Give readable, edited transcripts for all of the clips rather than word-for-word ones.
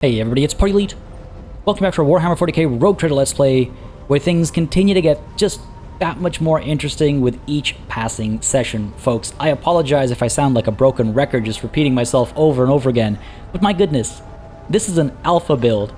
Hey everybody, it's PARLEY. Welcome back to our Warhammer 40K Rogue Trader Let's Play, where things continue to get just that much more interesting with each passing session, folks. I apologize if I sound like a broken record just repeating myself over and over again, but my goodness, this is an alpha build.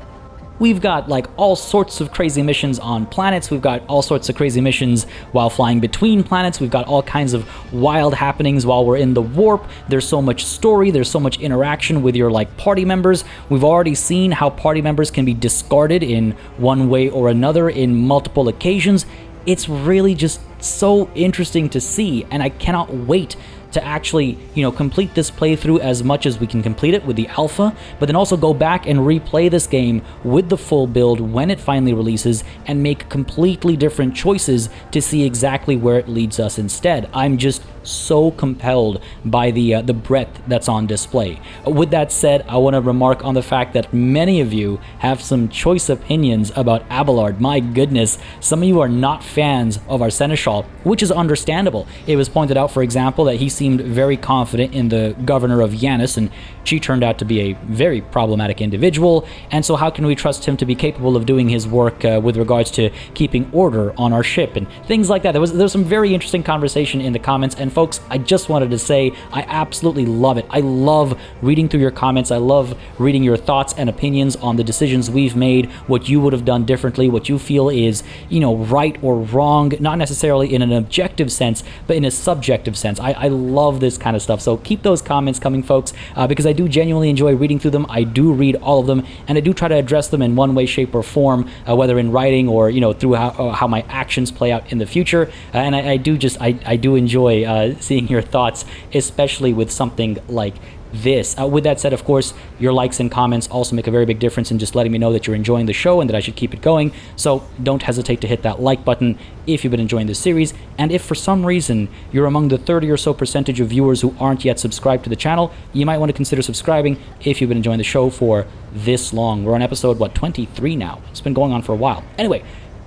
We've got like all sorts of crazy missions on planets, we've got all sorts of crazy missions while flying between planets, we've got all kinds of wild happenings while we're in the warp. There's so much story, there's so much interaction with your like party members. We've already seen how party members can be discarded in one way or another in multiple occasions. It's really just so interesting to see, and I cannot wait to actually, complete this playthrough as much as we can complete it with the alpha, but then also go back and replay this game with the full build when it finally releases and make completely different choices to see exactly where it leads us instead. I'm just so compelled by the breadth that's on display. With that said, I want to remark on the fact that many of you have some choice opinions about Abelard. My goodness, some of you are not fans of our Seneschal, which is understandable. It was pointed out, for example, that he seemed very confident in the governor of Yanis, and she turned out to be a very problematic individual, and so how can we trust him to be capable of doing his work with regards to keeping order on our ship and things like that. There was some very interesting conversation in the comments, and folks, I just wanted to say I absolutely love it. I love reading through your comments. I love reading your thoughts and opinions on the decisions we've made, what you would have done differently, what you feel is, right or wrong, not necessarily in an objective sense, but in a subjective sense. I love this kind of stuff. So keep those comments coming, folks, because I do genuinely enjoy reading through them. I do read all of them, and I do try to address them in one way, shape, or form, whether in writing or, through how my actions play out in the future. And I do enjoy seeing your thoughts, especially with something like this. With that said, of course, your likes and comments also make a very big difference in just letting me know that you're enjoying the show and that I should keep it going. So don't hesitate to hit that like button if you've been enjoying this series. And if for some reason you're among the 30 or so percentage of viewers who aren't yet subscribed to the channel, you might want to consider subscribing if you've been enjoying the show for this long. We're on episode, 23 now. It's been going on for a while. Anyway,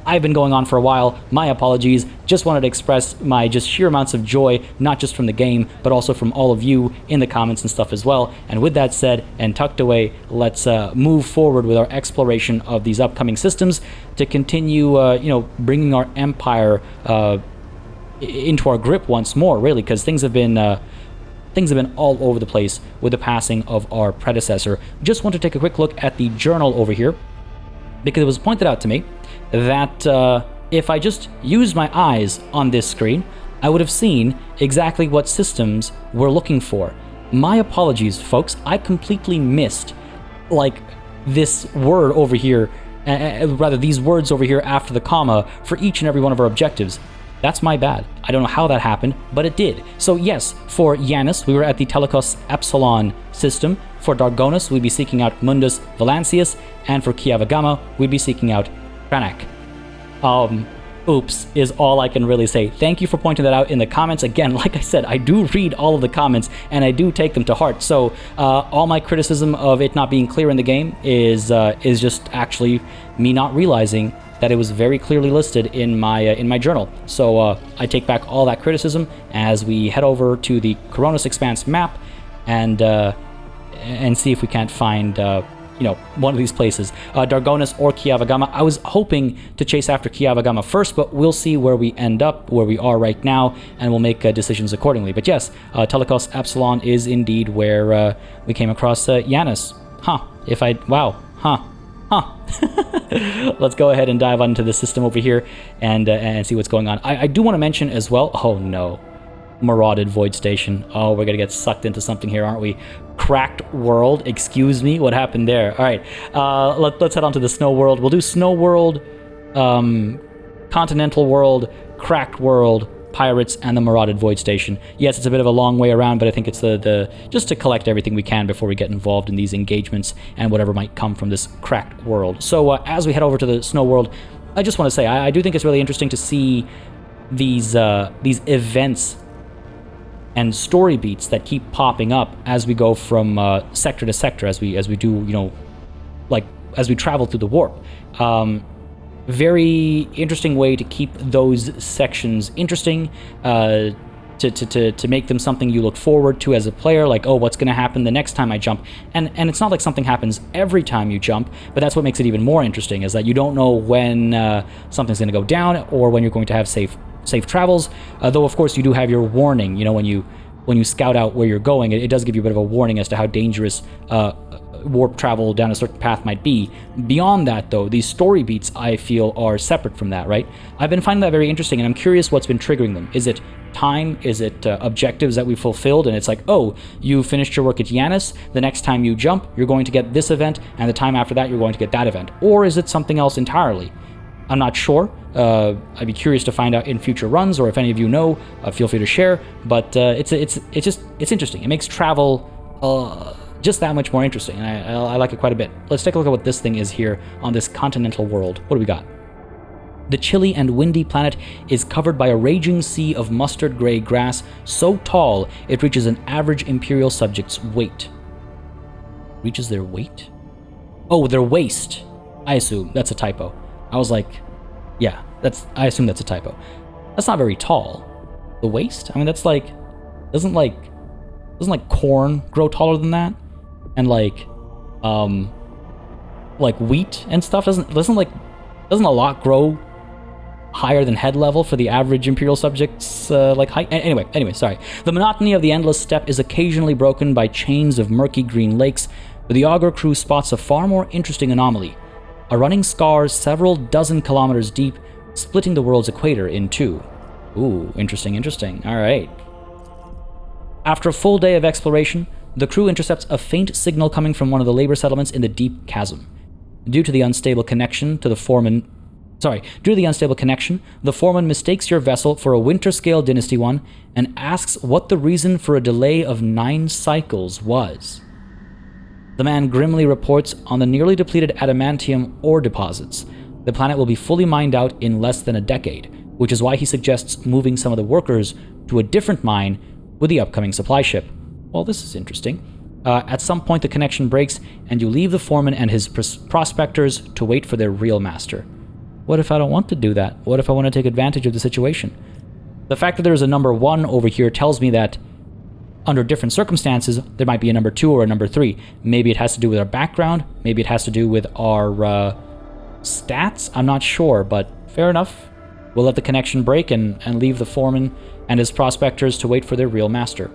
I've been going on for a while. My apologies. Just wanted to express my just sheer amounts of joy, not just from the game, but also from all of you in the comments and stuff as well. And with that said, and tucked away, let's move forward with our exploration of these upcoming systems to continue, bringing our empire into our grip once more, really, because things have been all over the place with the passing of our predecessor. Just want to take a quick look at the journal over here, because it was pointed out to me that if I just used my eyes on this screen, I would have seen exactly what systems we're looking for. My apologies, folks. I completely missed, this word over here, rather these words over here after the comma for each and every one of our objectives. That's my bad. I don't know how that happened, but it did. So yes, for Yanis, we were at the Telecos Epsilon system. For Dargonus, we'd be seeking out Mundus Valancius, and for Kiavagama, we'd be seeking out Kranak. Oops is all I can really say. Thank you for pointing that out in the comments. Again, like I said, I do read all of the comments, and I do take them to heart. So all my criticism of it not being clear in the game is just actually me not realizing that it was very clearly listed in my journal. So I take back all that criticism as we head over to the Coronis Expanse map and see if we can't find one of these places, Dargonus or Kiavagama. I was hoping to chase after Kiavagama first, but we'll see where we end up, where we are right now, and we'll make decisions accordingly. But yes, Telecos Epsilon is indeed where we came across Yanis. Let's go ahead and dive onto the system over here and see what's going on. I do want to mention as well, oh no, marauded void station. Oh, we're gonna get sucked into something here, aren't we? Cracked world, excuse me, what happened there? All right, let's head on to the snow world. We'll do snow world, continental world, cracked world, pirates, and the marauded void station. Yes, it's a bit of a long way around, but I think it's the just to collect everything we can before we get involved in these engagements and whatever might come from this cracked world. So as we head over to the snow world, I just want to say I do think it's really interesting to see these events and story beats that keep popping up as we go from sector to sector, as we do, as we travel through the warp. Very interesting way to keep those sections interesting, to make them something you look forward to as a player, like, oh, what's going to happen the next time I jump? And it's not like something happens every time you jump, but that's what makes it even more interesting, is that you don't know when something's going to go down or when you're going to have safe travels, though of course you do have your warning. You know, when you scout out where you're going, it does give you a bit of a warning as to how dangerous warp travel down a certain path might be. Beyond that, though, these story beats, I feel, are separate from that, right? I've been finding that very interesting, and I'm curious what's been triggering them. Is it time? Is it objectives that we fulfilled? And it's like, oh, you finished your work at Yanis, the next time you jump, you're going to get this event, and the time after that, you're going to get that event. Or is it something else entirely? I'm not sure. I'd be curious to find out in future runs, or if any of you know, feel free to share. But it's interesting. It makes travel just that much more interesting, and I like it quite a bit. Let's take a look at what this thing is here on this continental world. What do we got? The chilly and windy planet is covered by a raging sea of mustard gray grass so tall it reaches an average Imperial subject's weight. Reaches their weight? Oh, their waist. I assume that's a typo. I was like, yeah, I assume that's a typo. That's not very tall. The waist? I mean, that's like, doesn't corn grow taller than that? And like wheat and stuff doesn't a lot grow higher than head level for the average Imperial subject's like height? Anyway, sorry. The monotony of the endless steppe is occasionally broken by chains of murky green lakes, but the augur crew spots a far more interesting anomaly. A running scar several dozen kilometers deep, splitting the world's equator in two. Ooh, interesting. All right. After a full day of exploration, the crew intercepts a faint signal coming from one of the labor settlements in the deep chasm. Due to the unstable connection, the foreman mistakes your vessel for a winter-scale Dynasty one and asks what the reason for a delay of 9 cycles was. The man grimly reports on the nearly depleted adamantium ore deposits. The planet will be fully mined out in less than a decade, which is why he suggests moving some of the workers to a different mine with the upcoming supply ship. Well, this is interesting. At some point the connection breaks, and you leave the foreman and his prospectors to wait for their real master. What if I don't want to do that? What if I want to take advantage of the situation? The fact that there's a number 1 over here tells me that under different circumstances, there might be a number 2 or a number 3. Maybe it has to do with our background. Maybe it has to do with our stats. I'm not sure, but fair enough. We'll let the connection break and leave the foreman and his prospectors to wait for their real master.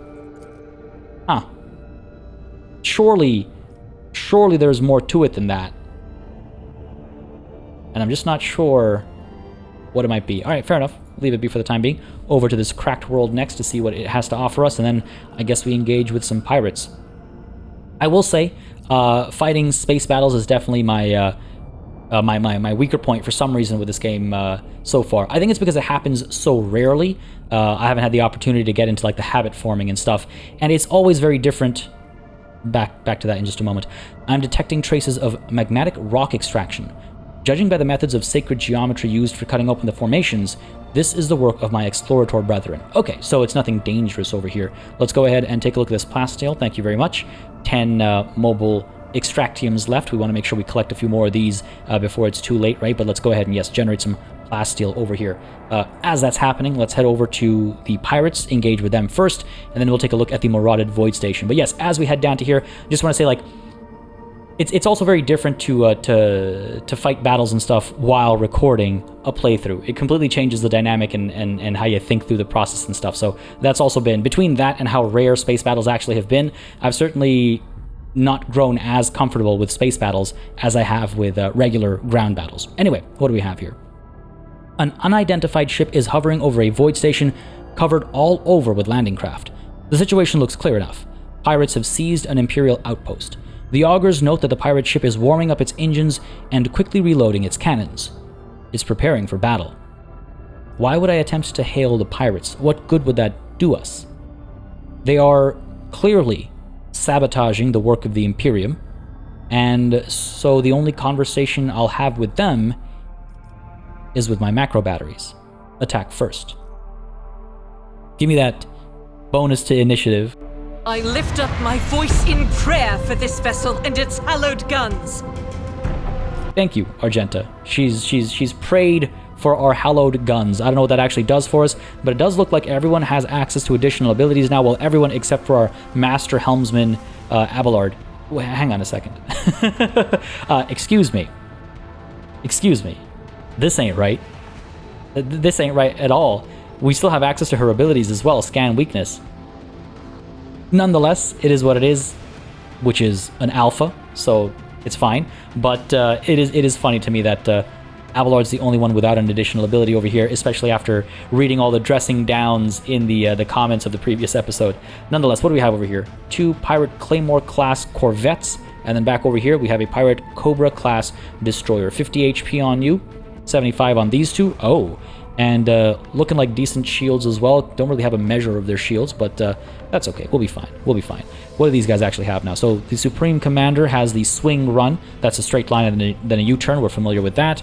Huh. Surely there's more to it than that. And I'm just not sure what it might be. All right, fair enough. Leave it be for the time being. Over to this cracked world next to see what it has to offer us, and then I guess we engage with some pirates. I will say, fighting space battles is definitely my my weaker point for some reason with this game so far. I think it's because it happens so rarely. I haven't had the opportunity to get into like the habit forming and stuff, and it's always very different. Back to that in just a moment. I'm detecting traces of magmatic rock extraction. Judging by the methods of sacred geometry used for cutting open the formations, this is the work of my explorator brethren. Okay, so it's nothing dangerous over here. Let's go ahead and take a look at this plastale. Thank you very much. 10 mobile extractiums left. We want to make sure we collect a few more of these before it's too late, right? But let's go ahead and, yes, generate some plasteel over here. As that's happening, let's head over to the pirates, engage with them first, and then we'll take a look at the marauded void station. But yes, as we head down to here, I just want to say, like, it's also very different to fight battles and stuff while recording a playthrough. It completely changes the dynamic and how you think through the process and stuff. So that's also been, between that and how rare space battles actually have been, I've certainly not grown as comfortable with space battles as I have with regular ground battles. Anyway, what do we have here? An unidentified ship is hovering over a void station covered all over with landing craft. The situation looks clear enough. Pirates have seized an Imperial outpost. The augurs note that the pirate ship is warming up its engines and quickly reloading its cannons. It's preparing for battle. Why would I attempt to hail the pirates? What good would that do us? They are clearly sabotaging the work of the Imperium, and so the only conversation I'll have with them is with my macro batteries. Attack first. Give me that bonus to initiative. I lift up my voice in prayer for this vessel and its hallowed guns. Thank you, Argenta. She's prayed for our hallowed guns. I don't know what that actually does for us, but it does look like everyone has access to additional abilities now. Well, everyone except for our Master Helmsman, Abelard. Wait, hang on a second. Excuse me. Excuse me. This ain't right. This ain't right at all. We still have access to her abilities as well, scan weakness. Nonetheless, it is what it is, which is an alpha, so it's fine. But it is funny to me that Abelard's the only one without an additional ability over here, especially after reading all the dressing downs in the comments of the previous episode. Nonetheless, what do we have over here? 2 Pirate Claymore class corvettes, and then back over here we have a Pirate Cobra class destroyer. 50 HP on you, 75 on these two. Oh, and looking like decent shields as well. Don't really have a measure of their shields, but that's okay. We'll be fine. We'll be fine. What do these guys actually have now? So the Supreme Commander has the swing run. That's a straight line and then a U-turn. We're familiar with that.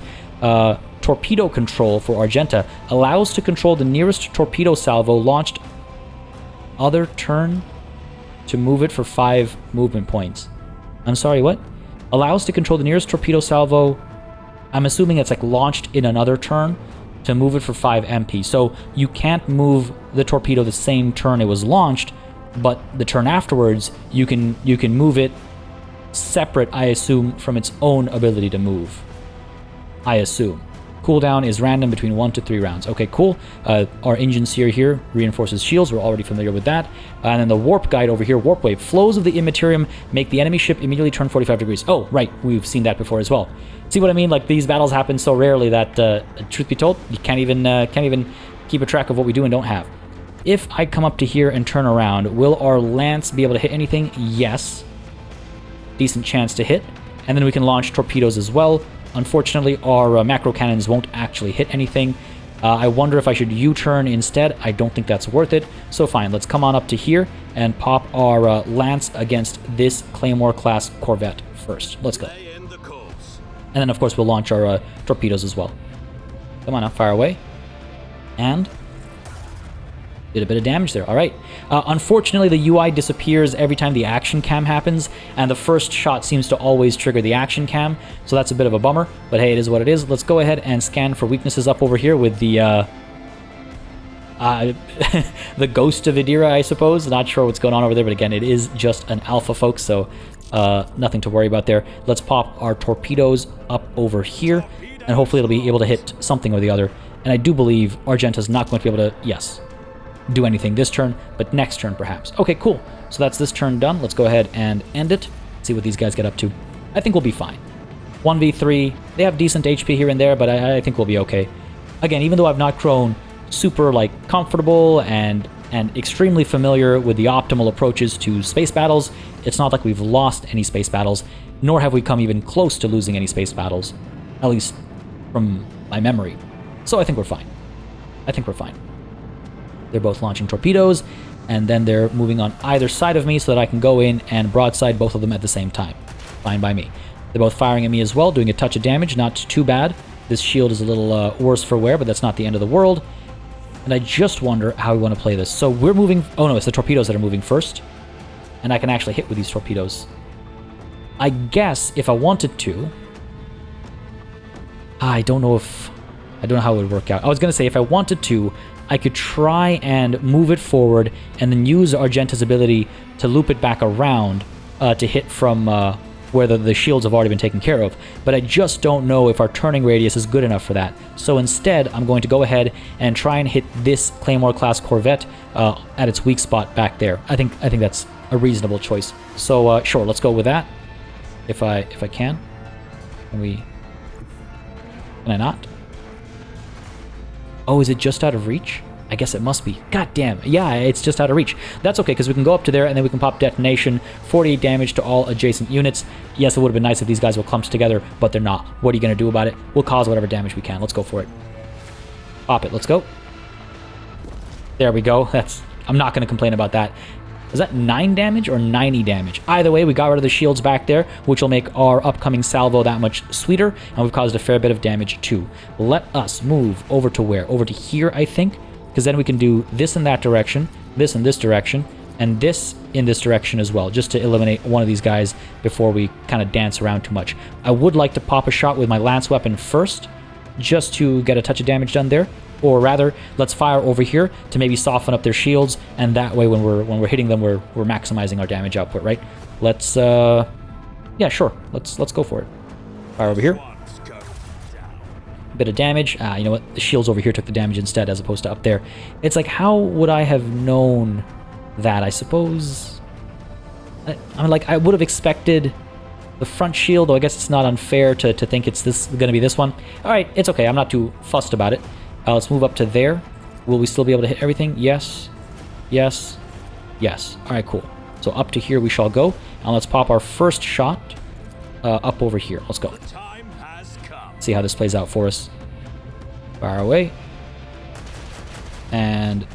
Torpedo control for Argenta allows to control the nearest torpedo salvo launched other turn to move it for 5 movement points. I'm sorry, what? Allows to control the nearest torpedo salvo. I'm assuming it's like launched in another turn to move it for 5 MP. So you can't move the torpedo the same turn it was launched, but the turn afterwards you can move it separate, I assume, from its own ability to move. I assume. Cooldown is random between 1 to 3 rounds. Okay, cool. Our engine seer here reinforces shields. We're already familiar with that. And then the warp guide over here, warp wave. Flows of the Immaterium make the enemy ship immediately turn 45 degrees. Oh, right. We've seen that before as well. See what I mean? Like, these battles happen so rarely that, truth be told, you can't even keep a track of what we do and don't have. If I come up to here and turn around, will our lance be able to hit anything? Yes. Decent chance to hit. And then we can launch torpedoes as well. Unfortunately, our macro cannons won't actually hit anything. I wonder if I should U-turn instead. I don't think that's worth it. So fine, let's come on up to here and pop our lance against this Claymore class corvette first. Let's go. And then, of course, we'll launch our torpedoes as well. Come on now, fire away. And did a bit of damage there. All right. Unfortunately, the UI disappears every time the action cam happens, and the first shot seems to always trigger the action cam, so that's a bit of a bummer, but hey, it is what it is. Let's go ahead and scan for weaknesses up over here with the the Ghost of Idira, I suppose. Not sure what's going on over there, but again, it is just an alpha, folks, so nothing to worry about there. Let's pop our torpedoes up over here, and hopefully it'll be able to hit something or the other, and I do believe Argenta's not going to be able to, yes, do anything this turn, but next turn perhaps. Okay, cool. So that's this turn done. Let's go ahead and end it. See what these guys get up to. I think we'll be fine. 1v3. They have decent HP here and there, but I think we'll be okay. Again, even though I've not grown super comfortable and extremely familiar with the optimal approaches to space battles, it's not like we've lost any space battles, nor have we come even close to losing any space battles, at least from my memory. So I think we're fine. I think we're fine. They're both launching torpedoes, and then they're moving on either side of me so that I can go in and broadside both of them at the same time. Fine by me. They're both firing at me as well, doing a touch of damage, not too bad. This shield is a little worse for wear, but that's not the end of the world. And I just wonder how we want to play this. So we're moving... Oh no, it's the torpedoes that are moving first. And I can actually hit with these torpedoes. I guess if I wanted to... I don't know how it would work out. I was going to say if I wanted to, I could try and move it forward and then use Argenta's ability to loop it back around to hit from where the shields have already been taken care of. But I just don't know if our turning radius is good enough for that. So instead, I'm going to go ahead and try and hit this Claymore-class corvette at its weak spot back there. I think that's a reasonable choice. So sure, let's go with that. If I can. Can I not? Oh, is it just out of reach? I guess it must be. God damn. Yeah, it's just out of reach. That's okay, because we can go up to there, and then we can pop detonation. 48 damage to all adjacent units. Yes, it would have been nice if these guys were clumped together, but they're not. What are you going to do about it? We'll cause whatever damage we can. Let's go for it. Pop it. Let's go. There we go. I'm not going to complain about that. Is that 9 damage or 90 damage? Either way, we got rid of the shields back there, which will make our upcoming salvo that much sweeter, and we've caused a fair bit of damage too. Let us move over to where? Over to here, I think, because then we can do this in that direction, this in this direction, and this in this direction as well, just to eliminate one of these guys before we kind of dance around too much. I would like to pop a shot with my lance weapon first, just to get a touch of damage done there. Or rather, let's fire over here to maybe soften up their shields, and that way when we're hitting them, we're maximizing our damage output, right? Let's yeah, sure. Let's go for it. Fire over here. Bit of damage. You know what? The shields over here took the damage instead, as opposed to up there. It's like, how would I have known that? I suppose. I mean, like, I would have expected the front shield, though I guess it's not unfair to think it's going to be this one. All right, it's okay. I'm not too fussed about it. Let's move up to there. Will we still be able to hit everything? Yes. Yes. Yes. All right, cool. So up to here we shall go. And let's pop our first shot up over here. Let's go. See how this plays out for us. Fire away. And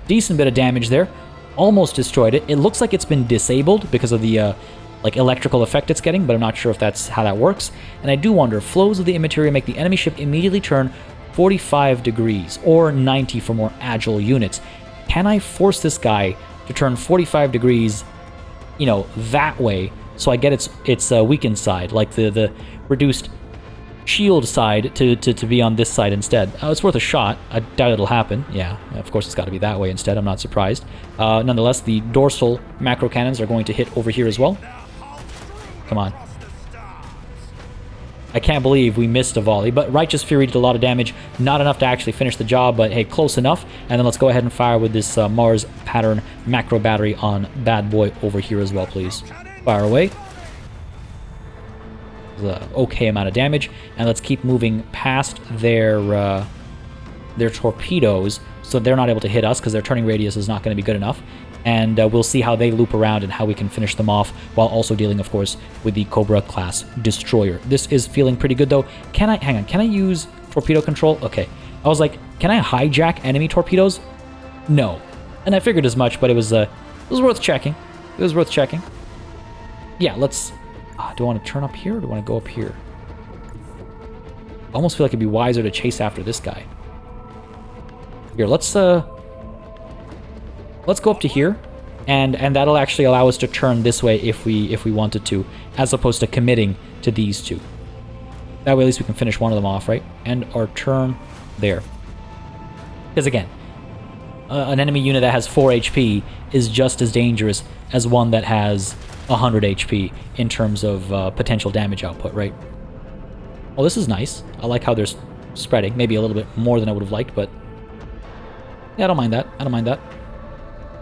decent bit of damage there. Almost destroyed it. It looks like it's been disabled because of the like electrical effect it's getting, but I'm not sure if that's how that works. And I do wonder, flows of the immaterial make the enemy ship immediately turn 45 degrees or 90 for more agile units. Can I force this guy to turn 45 degrees, you know, that way, so I get its weakened side, like the reduced shield side to be on this side instead? It's worth a shot. I doubt it'll happen. Yeah, of course it's got to be that way instead. I'm not surprised. Nonetheless, the dorsal macro cannons are going to hit over here as well. Come on. I can't believe we missed a volley, but Righteous Fury did a lot of damage. Not enough to actually finish the job, but hey, close enough. And then let's go ahead and fire with this Mars pattern macro battery on Bad Boy over here as well, please. Fire away. The okay amount of damage, and let's keep moving past their torpedoes, so they're not able to hit us because their turning radius is not going to be good enough. And we'll see how they loop around and how we can finish them off, while also dealing, of course, with the Cobra class destroyer. This is feeling pretty good, though. Can I use torpedo control? Okay. I was like, can I hijack enemy torpedoes? No. And I figured as much, but it was worth checking. It was worth checking. Yeah, let's... do I want to turn up here, or do I want to go up here? I almost feel like it'd be wiser to chase after this guy. Here, let's go up to here, and that'll actually allow us to turn this way if we wanted to, as opposed to committing to these two. That way at least we can finish one of them off, right? And our turn there. Because again, an enemy unit that has 4 HP is just as dangerous as one that has 100 HP in terms of potential damage output, right? Oh, this is nice. I like how they're spreading. Maybe a little bit more than I would have liked, but yeah, I don't mind that. I don't mind that.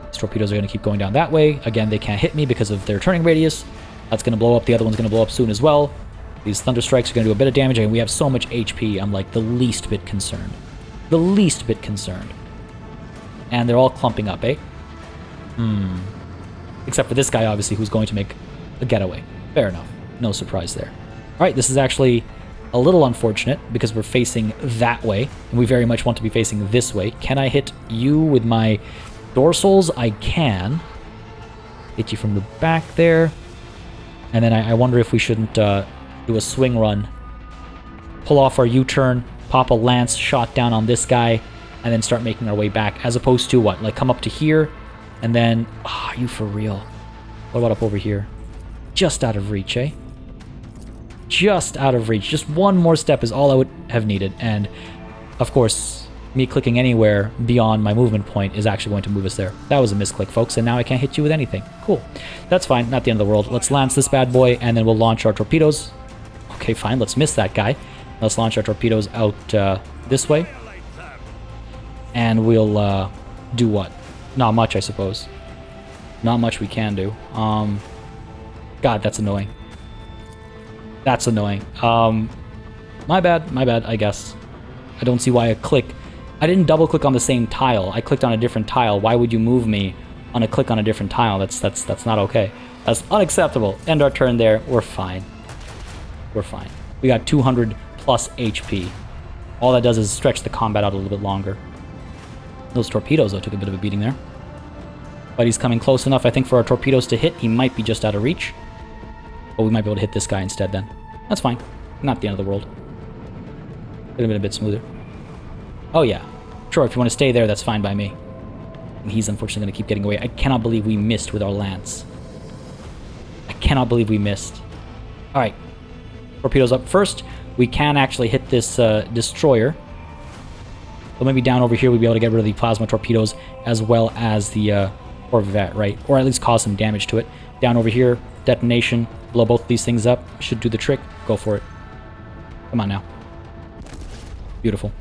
These torpedoes are going to keep going down that way. Again, they can't hit me because of their turning radius. That's going to blow up. The other one's going to blow up soon as well. These thunder strikes are going to do a bit of damage, and we have so much HP, I'm like the least bit concerned. The least bit concerned. And they're all clumping up, eh? Except for this guy, obviously, who's going to make a getaway. Fair enough. No surprise there. All right, this is actually a little unfortunate because we're facing that way, and we very much want to be facing this way. Can I hit you with my dorsals? I can. Hit you from the back there. And then I wonder if we shouldn't do a swing run. Pull off our U-turn, pop a lance shot down on this guy, and then start making our way back, as opposed to what? Like come up to here, and then... are you for real? What about up over here? Just out of reach, eh? Just out of reach. Just one more step is all I would have needed, and of course, me clicking anywhere beyond my movement point is actually going to move us there. That was a misclick, folks, and now I can't hit you with anything. Cool. That's fine. Not the end of the world. Let's lance this bad boy, and then we'll launch our torpedoes. Okay, fine. Let's miss that guy. Let's launch our torpedoes out this way. And we'll do what? Not much, I suppose. Not much we can do. God, that's annoying. That's annoying. My bad, I guess. I don't see why a click... I didn't double click on the same tile. I clicked on a different tile. Why would you move me on a click on a different tile? That's not okay. That's unacceptable. End our turn there. We're fine. We're fine. We got 200 plus HP. All that does is stretch the combat out a little bit longer. Those torpedoes, though, took a bit of a beating there. But he's coming close enough, I think, for our torpedoes to hit. He might be just out of reach. But we might be able to hit this guy instead then. That's fine. Not the end of the world. Could have been a bit smoother. Oh, yeah. Sure, if you want to stay there, that's fine by me. And he's unfortunately going to keep getting away. I cannot believe we missed with our lance. I cannot believe we missed. All right. Torpedoes up first. we can actually hit this destroyer. So maybe down over here we'd be able to get rid of the plasma torpedoes as well as the Corvette, right? Or at least cause some damage to it. Down over here, detonation, blow both these things up. Should do the trick. Go for it. Come on now. Beautiful.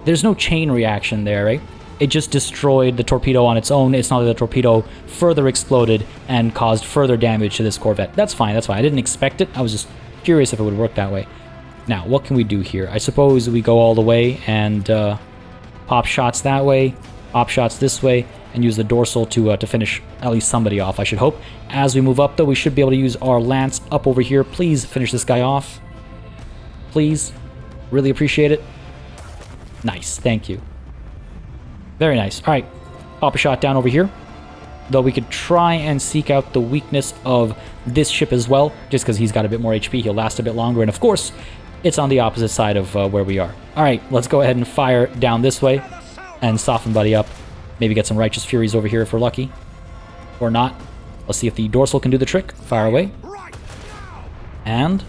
There's no chain reaction there, right? It just destroyed the torpedo on its own. It's not that the torpedo further exploded and caused further damage to this Corvette. That's fine, that's fine. I didn't expect it. I was just curious if it would work that way. Now, what can we do here? I suppose we go all the way and pop shots that way, pop shots this way, and use the dorsal to finish at least somebody off, I should hope. As we move up, though, we should be able to use our lance up over here. Please finish this guy off. Please. Really appreciate it. Nice, thank you. Very nice. All right, pop a shot down over here. Though we could try and seek out the weakness of this ship as well, just because he's got a bit more HP, he'll last a bit longer. And of course, it's on the opposite side of where we are. All right, let's go ahead and fire down this way and soften buddy up. Maybe get some Righteous Furies over here if we're lucky. Or not. Let's see if the dorsal can do the trick. Fire away. And...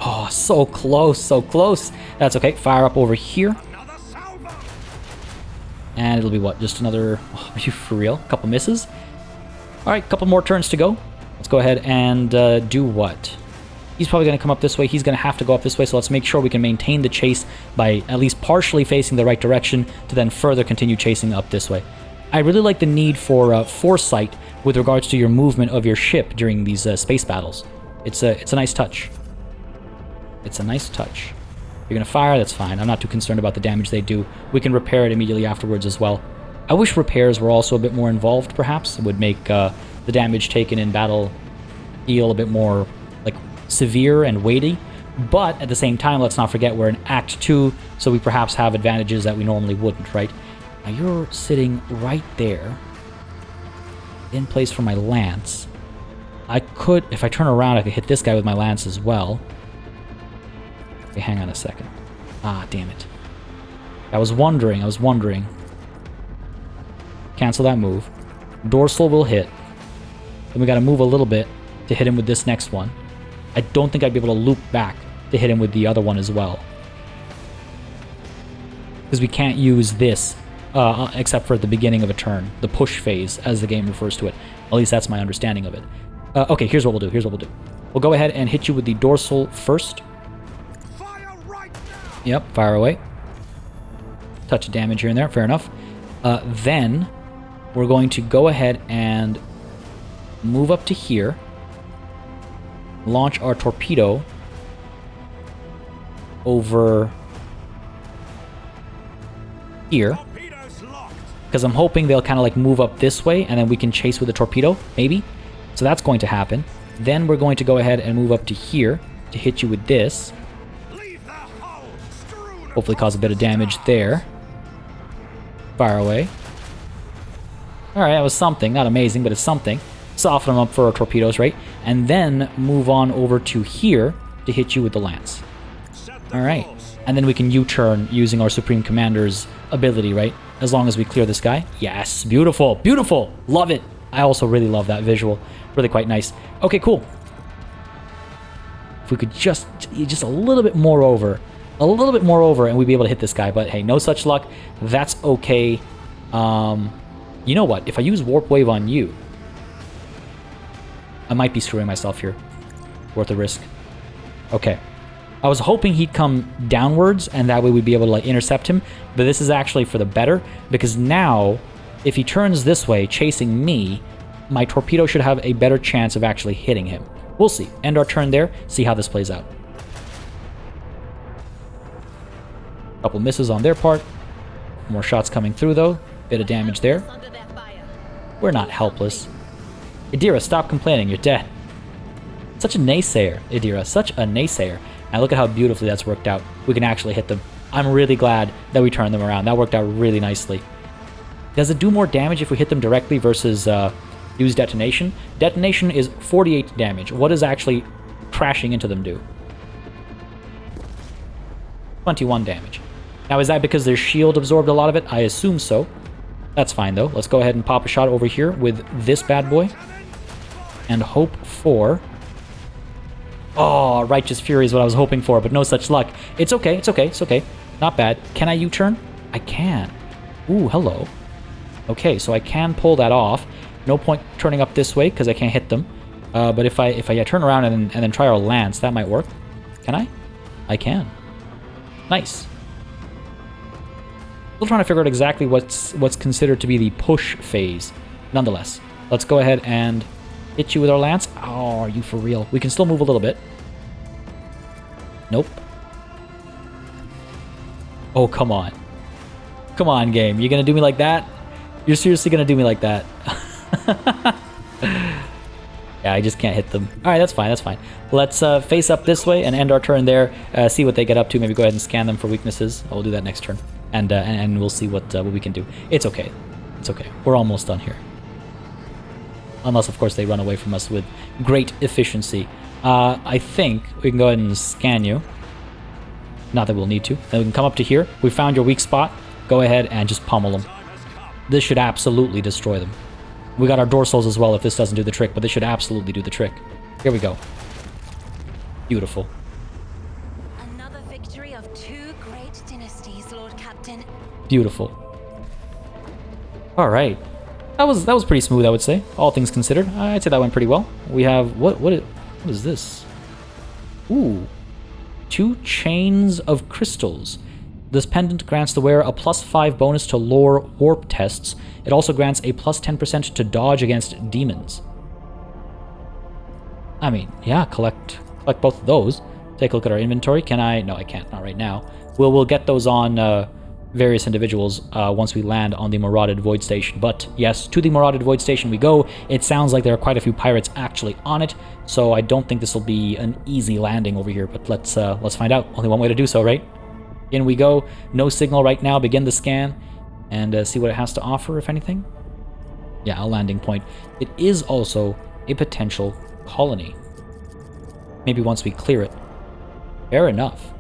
oh, so close, so close. That's okay. Fire up over here. And it'll be what? Just another... oh, are you for real? A couple misses? Alright, couple more turns to go. Let's go ahead and do what? He's probably going to come up this way. He's going to have to go up this way, so let's make sure we can maintain the chase by at least partially facing the right direction to then further continue chasing up this way. I really like the need for foresight with regards to your movement of your ship during these space battles. It's a nice touch. It's a nice touch. You're going to fire, that's fine. I'm not too concerned about the damage they do. We can repair it immediately afterwards as well. I wish repairs were also a bit more involved, perhaps. It would make the damage taken in battle feel a bit more like severe and weighty. But at the same time, let's not forget we're in Act 2, so we perhaps have advantages that we normally wouldn't, right? Now you're sitting right there, in place for my lance. I could, if I turn around, I could hit this guy with my lance as well. Okay, hang on a second. Ah, damn it. I was wondering. Cancel that move. Dorsal will hit. Then we gotta move a little bit to hit him with this next one. I don't think I'd be able to loop back to hit him with the other one as well. Because we can't use this except for at the beginning of a turn. The push phase, as the game refers to it. At least that's my understanding of it. Okay, here's what we'll do. We'll go ahead and hit you with the dorsal first. Yep, fire away. Touch of damage here and there, fair enough. Then we're going to go ahead and move up to here. Launch our torpedo over here. Because I'm hoping they'll kind of like move up this way and then we can chase with the torpedo, maybe. So that's going to happen. Then we're going to go ahead and move up to here to hit you with this. Hopefully cause a bit of damage there. Fire away. Alright, that was something. Not amazing, but it's something. Soften them up for our torpedoes, right? And then move on over to here to hit you with the lance. Alright. And then we can U-turn using our Supreme Commander's ability, right? As long as we clear this guy. Yes, beautiful, beautiful. Love it. I also really love that visual. Really quite nice. Okay, cool. If we could just a little bit more over. A little bit more over and we'd be able to hit this guy. But hey, no such luck. That's okay. You know what? If I use Warp Wave on you, I might be screwing myself here. Worth the risk. Okay. I was hoping he'd come downwards and that way we'd be able to like intercept him. But this is actually for the better. Because now, if he turns this way, chasing me, my torpedo should have a better chance of actually hitting him. We'll see. End our turn there. See how this plays out. Couple misses on their part. More shots coming through though. Bit of damage there. We're not helpless. Idira, stop complaining. You're dead. Such a naysayer, Idira. Such a naysayer. Now look at how beautifully that's worked out. We can actually hit them. I'm really glad that we turned them around. That worked out really nicely. Does it do more damage if we hit them directly versus use detonation? Detonation is 48 damage. What does actually crashing into them do? 21 damage. Now, is that because their shield absorbed a lot of it? I assume so. That's fine, though. Let's go ahead and pop a shot over here with this bad boy. And hope for Oh, Righteous Fury is what I was hoping for, but no such luck. It's okay, it's okay, it's okay. Not bad. Can I U-turn? I can. Ooh, hello. Okay, so I can pull that off. No point turning up this way, because I can't hit them. But if I turn around and then try our lance, that might work. Can I? I can. Nice. Still trying to figure out exactly what's considered to be the push phase. Nonetheless, let's go ahead and hit you with our lance. Oh, are you for real? We can still move a little bit. Nope. Oh, come on. Come on, game. You're gonna do me like that? You're seriously gonna do me like that? Yeah, I just can't hit them. Alright, that's fine, that's fine. Let's face up this way and end our turn there. See what they get up to. Maybe go ahead and scan them for weaknesses. We'll do that next turn. And we'll see what we can do. It's okay. It's okay. We're almost done here. Unless, of course, they run away from us with great efficiency. I think we can go ahead and scan you. Not that we'll need to. Then we can come up to here. We found your weak spot. Go ahead and just pummel them. This should absolutely destroy them. We got our dorsals as well if this doesn't do the trick, but this should absolutely do the trick. Here we go. Beautiful. Another victory of 2 great dynasties, Lord Captain. Beautiful. All right. That was pretty smooth, I would say. All things considered, I'd say that went pretty well. We have what is this? Ooh, 2 chains of crystals. This pendant grants the wearer a +5 bonus to lore warp tests. It also grants a +10% to dodge against demons. I mean, yeah, collect both of those. Take a look at our inventory. Can I? No, I can't. Not right now. We'll get those on various individuals once we land on the Marauded Void Station. But yes, to the Marauded Void Station we go. It sounds like there are quite a few pirates actually on it, so I don't think this will be an easy landing over here. But let's find out. Only one way to do so, right? In we go. No signal right now. Begin the scan and see what it has to offer, if anything. Yeah, a landing point. It is also a potential colony. Maybe once we clear it. Fair enough.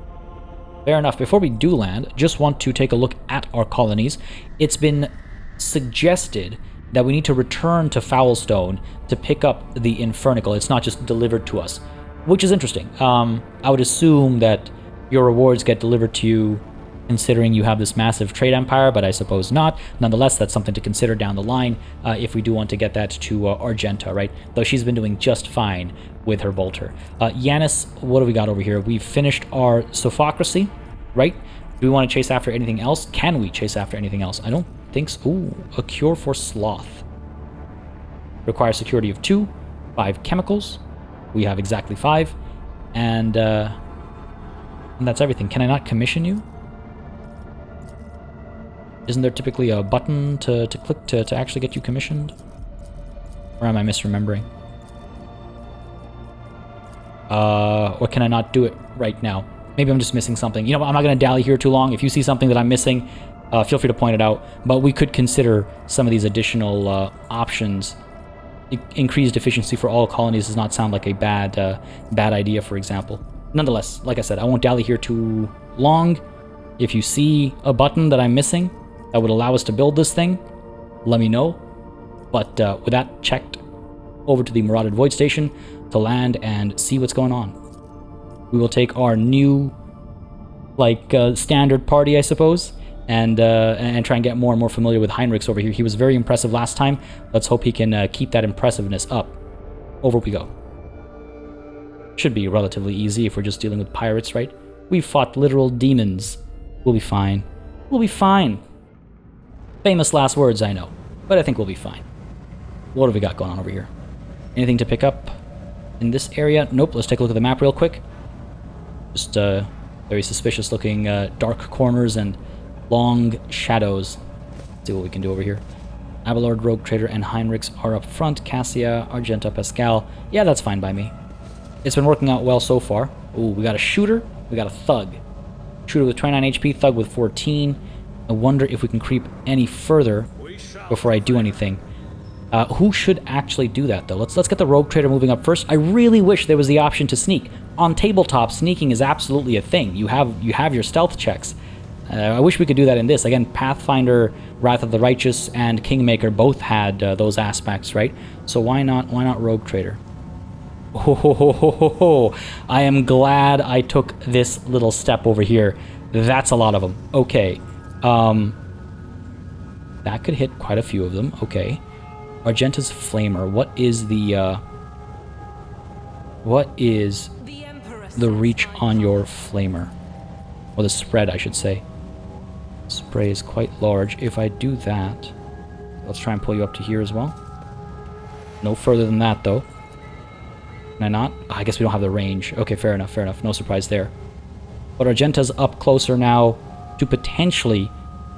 Fair enough. Before we do land, just want to take a look at our colonies. It's been suggested that we need to return to Foulstone to pick up the Infernical. It's not just delivered to us, which is interesting. I would assume that your rewards get delivered to you considering you have this massive trade empire, but I suppose not. Nonetheless, that's something to consider down the line if we do want to get that to Argenta, right? Though she's been doing just fine with her bolter. Yanis, what do we got over here? We've finished our Sophocracy, right? Do we want to chase after anything else? Can we chase after anything else? I don't think so. Ooh, a cure for sloth. Requires security of 2, 5 chemicals. We have exactly 5. And that's everything. Can I not commission you? Isn't there typically a button to click to actually get you commissioned? Or am I misremembering? Or can I not do it right now? Maybe I'm just missing something. You know what, I'm not going to dally here too long. If you see something that I'm missing, feel free to point it out. But we could consider some of these additional options. Increased efficiency for all colonies does not sound like a bad idea, for example. Nonetheless, like I said, I won't dally here too long. If you see a button that I'm missing that would allow us to build this thing, let me know. But with that checked, over to the Marauded Void Station to land and see what's going on. We will take our new, standard party, I suppose, and try and get more and more familiar with Heinrichs over here. He was very impressive last time. Let's hope he can keep that impressiveness up. Over we go. Should be relatively easy if we're just dealing with pirates, right? We fought literal demons. We'll be fine. We'll be fine. Famous last words, I know. But I think we'll be fine. What have we got going on over here? Anything to pick up in this area? Nope. Let's take a look at the map real quick. Just very suspicious looking dark corners and long shadows. Let's see what we can do over here. Abelard, Rogue Trader, and Heinrichs are up front. Cassia, Argenta, Pascal. Yeah, that's fine by me. It's been working out well so far. Ooh, we got a shooter. We got a thug. Shooter with 29 HP, thug with 14. I wonder if we can creep any further before I do anything. Who should actually do that, though? Let's get the Rogue Trader moving up first. I really wish there was the option to sneak. On tabletop, sneaking is absolutely a thing. You have your stealth checks. I wish we could do that in this. Again, Pathfinder, Wrath of the Righteous, and Kingmaker both had those aspects, right? So why not Rogue Trader? Oh, I am glad I took this little step over here. That's a lot of them. Okay. That could hit quite a few of them. Okay. Argenta's Flamer. What is the reach on your Flamer? Or the spread, I should say. Spray is quite large. If I do that, let's try and pull you up to here as well. No further than that, though. Can I not? I guess we don't have the range. Okay, fair enough, fair enough. No surprise there. But Argenta's up closer now to potentially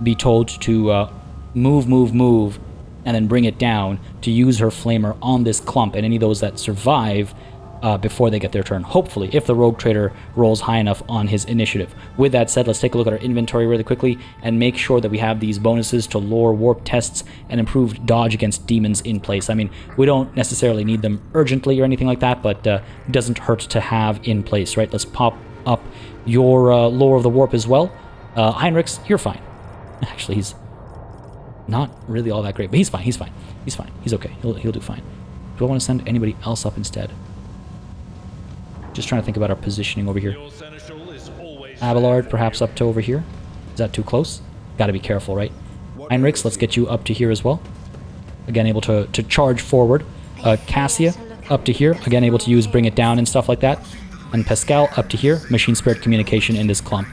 be told to move, and then bring it down to use her Flamer on this clump and any of those that survive before they get their turn. Hopefully, if the Rogue Trader rolls high enough on his initiative. With that said, let's take a look at our inventory really quickly and make sure that we have these bonuses to lore warp tests and improved dodge against demons in place. I mean, we don't necessarily need them urgently or anything like that, but it doesn't hurt to have in place, right? Let's pop up your lore of the warp as well. Heinrichs, you're fine. Actually, he's not really all that great, but he's fine, he's fine. He's fine. He's okay. He'll do fine. Do I want to send anybody else up instead? Just trying to think about our positioning over here. Abelard, perhaps up to over here. Is that too close? Gotta be careful, right? Heinrichs, let's get you up to here as well. Again, able to charge forward. Cassia, up to here. Again, able to use Bring It Down and stuff like that. And Pascal, up to here. Machine Spirit Communication in this clump.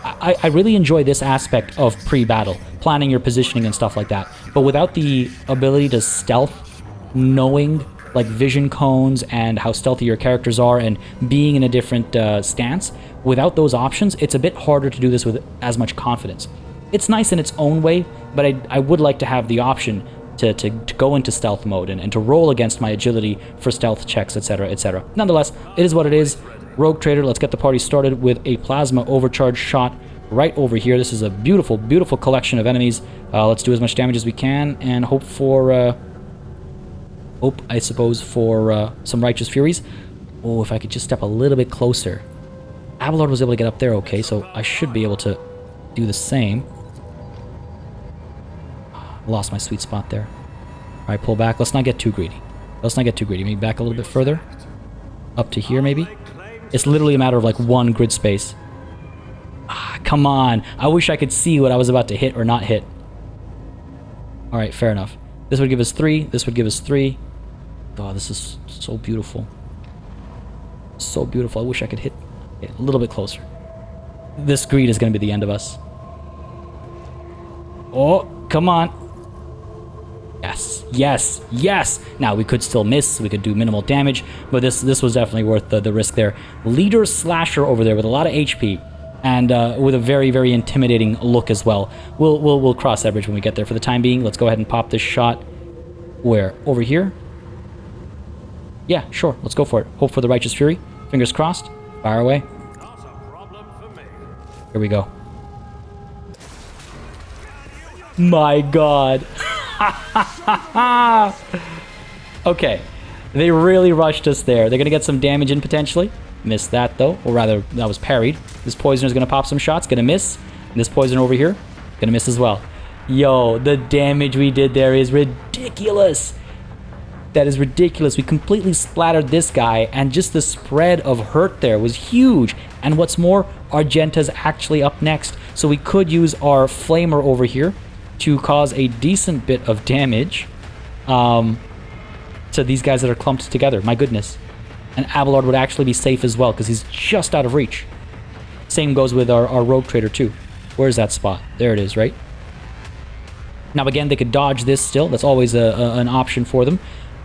I really enjoy this aspect of pre-battle, planning your positioning and stuff like that. But without the ability to stealth, knowing like vision cones and how stealthy your characters are and being in a different stance, without those options, it's a bit harder to do this with as much confidence. It's nice in its own way, but I would like to have the option to go into stealth mode and to roll against my agility for stealth checks, etc., etc. Nonetheless, it is what it is. Rogue Trader, let's get the party started with a plasma overcharge shot right over here. This is a beautiful, beautiful collection of enemies. Let's do as much damage as we can and hope for, I suppose, for some Righteous Furies. Oh, if I could just step a little bit closer. Abelard was able to get up there okay, so I should be able to do the same. Lost my sweet spot there. Alright, pull back. Let's not get too greedy. Maybe back a little bit further. Up to here, maybe. It's literally a matter of like one grid space. Ah, come on. I wish I could see what I was about to hit or not hit. Alright, fair enough. This would give us 3. This would give us 3. Oh, this is so beautiful. So beautiful. I wish I could hit it a little bit closer. This greed is going to be the end of us. Oh, come on. Yes, yes, yes. Now, we could still miss. We could do minimal damage, but this was definitely worth the risk there. Leader Slasher over there with a lot of HP and with a very, very intimidating look as well. We'll cross that bridge when we get there. For the time being, let's go ahead and pop this shot. Where? Over here? Yeah, sure. Let's go for it. Hope for the Righteous Fury. Fingers crossed. Fire away. Here we go. My God. Okay. They really rushed us there. They're going to get some damage in potentially. Missed that though. Or rather, that was parried. This Poisoner's going to pop some shots. Going to miss. And this Poisoner over here. Going to miss as well. Yo, the damage we did there is ridiculous. That is ridiculous. We completely splattered this guy, and just the spread of hurt there was huge. And what's more, Argenta's actually up next. So we could use our Flamer over here to cause a decent bit of damage to these guys that are clumped together. My goodness. And Abelard would actually be safe as well, because he's just out of reach. Same goes with our Rogue Trader too. Where's that spot? There it is, right? Now again, they could dodge this still. That's always an option for them.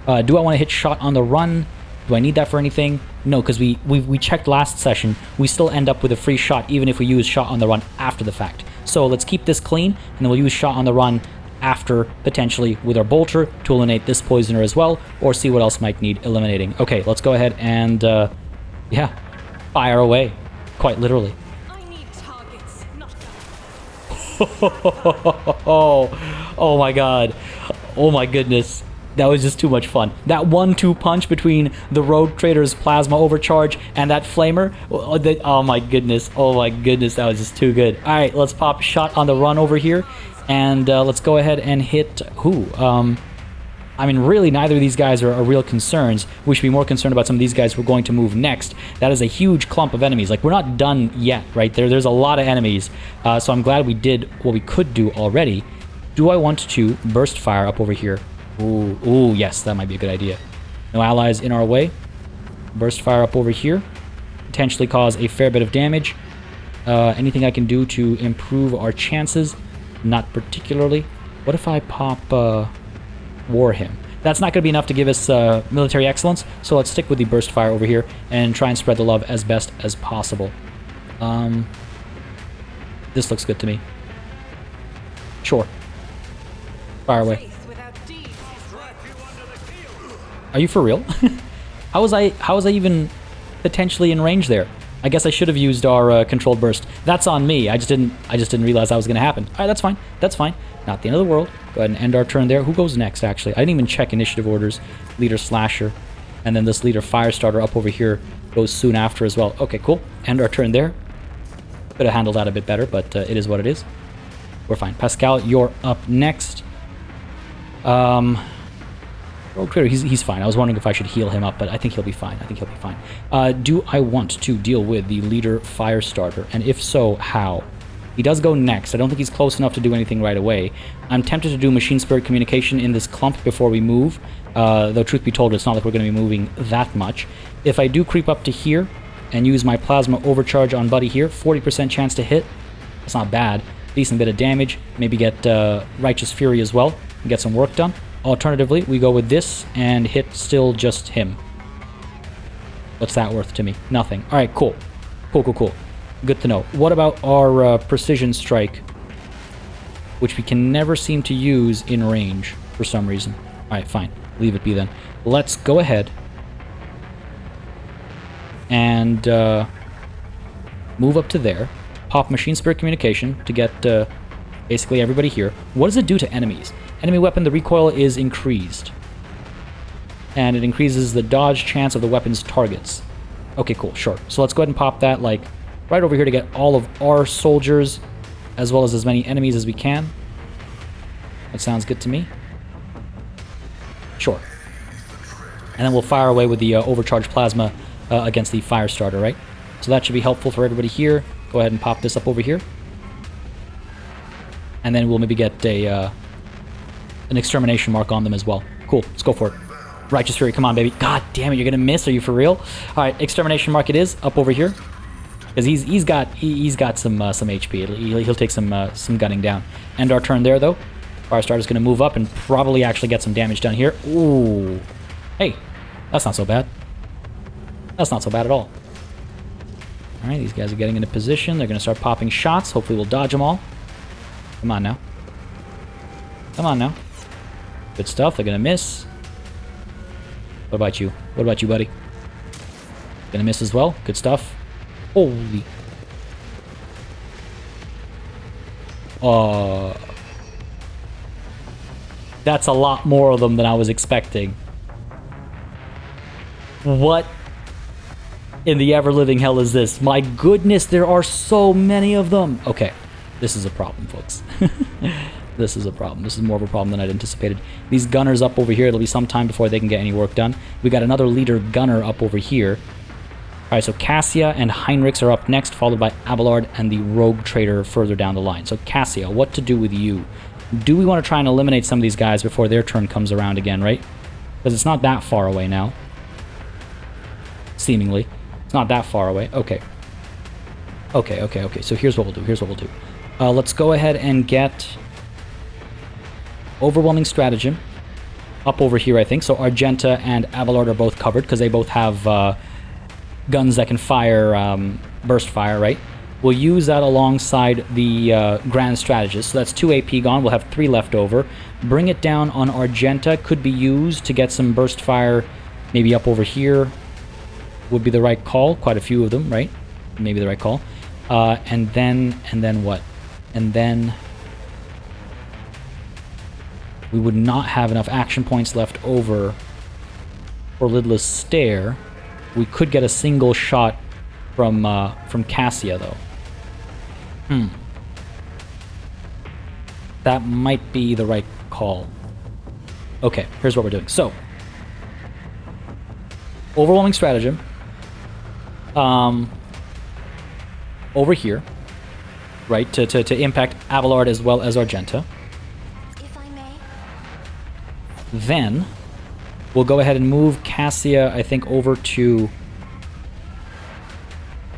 Do I want to hit shot on the run? Do I need that for anything? No, because we checked last session. We still end up with a free shot even if we use shot on the run after the fact. So let's keep this clean, and then we'll use shot on the run after, potentially, with our bolter to eliminate this Poisoner as well, or see what else might need eliminating. Okay, let's go ahead and, yeah, fire away. Quite literally. I need targets, not Oh my God. Oh my goodness. That was just too much fun. That 1-2 punch between the Rogue Trader's Plasma Overcharge and that Flamer. Oh my goodness. Oh my goodness. That was just too good. All right, let's pop shot on the run over here. And let's go ahead and hit who? I mean, really, neither of these guys are real concerns. We should be more concerned about some of these guys who are going to move next. That is a huge clump of enemies. Like, we're not done yet, right? There's a lot of enemies. So I'm glad we did what we could do already. Do I want to burst fire up over here? Ooh, yes, that might be a good idea. No allies in our way. Burst fire up over here. Potentially cause a fair bit of damage. Anything I can do to improve our chances? Not particularly. What if I pop... War him. That's not going to be enough to give us military excellence, so let's stick with the burst fire over here and try and spread the love as best as possible. This looks good to me. Sure. Fire away. Are you for real? How was I even potentially in range there? I guess I should have used our controlled burst. That's on me. I just didn't realize that was going to happen. All right, that's fine. That's fine. Not the end of the world. Go ahead and end our turn there. Who goes next, actually? I didn't even check initiative orders. Leader Slasher. And then this leader Firestarter up over here goes soon after as well. Okay, cool. End our turn there. Could have handled that a bit better, but it is what it is. We're fine. Pascal, you're up next. Rogue Trader, he's fine. I was wondering if I should heal him up, but I think he'll be fine. I think he'll be fine. Do I want to deal with the leader Firestarter? And if so, how? He does go next. I don't think he's close enough to do anything right away. I'm tempted to do machine spirit communication in this clump before we move. Though truth be told, it's not like we're going to be moving that much. If I do creep up to here and use my plasma overcharge on Buddy here, 40% chance to hit. That's not bad. Decent bit of damage. Maybe get Righteous Fury as well and get some work done. Alternatively, we go with this and hit still just him. What's that worth to me? Nothing. All right, cool. Cool. Good to know. What about our precision strike, which we can never seem to use in range for some reason? All right, fine. Leave it be then. Let's go ahead and move up to there. Pop Machine Spirit Communication to get basically everybody here. What does it do to enemies? Enemy weapon, the recoil is increased. And it increases the dodge chance of the weapon's targets. Okay, cool, sure. So let's go ahead and pop that, like, right over here to get all of our soldiers, as well as many enemies as we can. That sounds good to me. Sure. And then we'll fire away with the overcharged plasma against the Firestarter, right? So that should be helpful for everybody here. Go ahead and pop this up over here. And then we'll maybe get a an extermination mark on them as well. Cool, let's go for it. Righteous Fury, come on, baby. God damn it, you're gonna miss. Are you for real? All right, extermination mark it is up over here, because he's got some HP. He'll take some gunning down. End our turn there though. Firestarter's gonna move up and probably actually get some damage done here. Ooh, hey, that's not so bad. That's not so bad at all. All right, these guys are getting into position. They're gonna start popping shots. Hopefully, we'll dodge them all. Come on now. Come on now. Good stuff. They're gonna miss. What about you? What about you, buddy? Gonna miss as well. Good stuff. Holy. That's a lot more of them than I was expecting. What in the ever-living hell is this? My goodness, there are so many of them. Okay, this is a problem, folks. This is a problem. This is more of a problem than I'd anticipated. These gunners up over here, it'll be some time before they can get any work done. We got another leader gunner up over here. All right, so Cassia and Heinrichs are up next, followed by Abelard and the Rogue Trader further down the line. So Cassia, what to do with you? Do we want to try and eliminate some of these guys before their turn comes around again, right? Because it's not that far away now. Seemingly. It's not that far away. Okay. Okay. So here's what we'll do. Let's go ahead and get Overwhelming Stratagem up over here, I think. So Argenta and Abelard are both covered because they both have guns that can fire burst fire, right? We'll use that alongside the Grand Strategist. So that's 2 AP gone. We'll have 3 left over. Bring it down on Argenta. Could be used to get some burst fire maybe up over here. Would be the right call. Quite a few of them, right? Maybe the right call. And then what? And then we would not have enough action points left over for Lidless Stare. We could get a single shot from Cassia, though. That might be the right call. Okay, here's what we're doing. So, overwhelming stratagem. Over here, right, to impact Abelard as well as Argenta. If I may. Then, we'll go ahead and move Cassia, I think, over to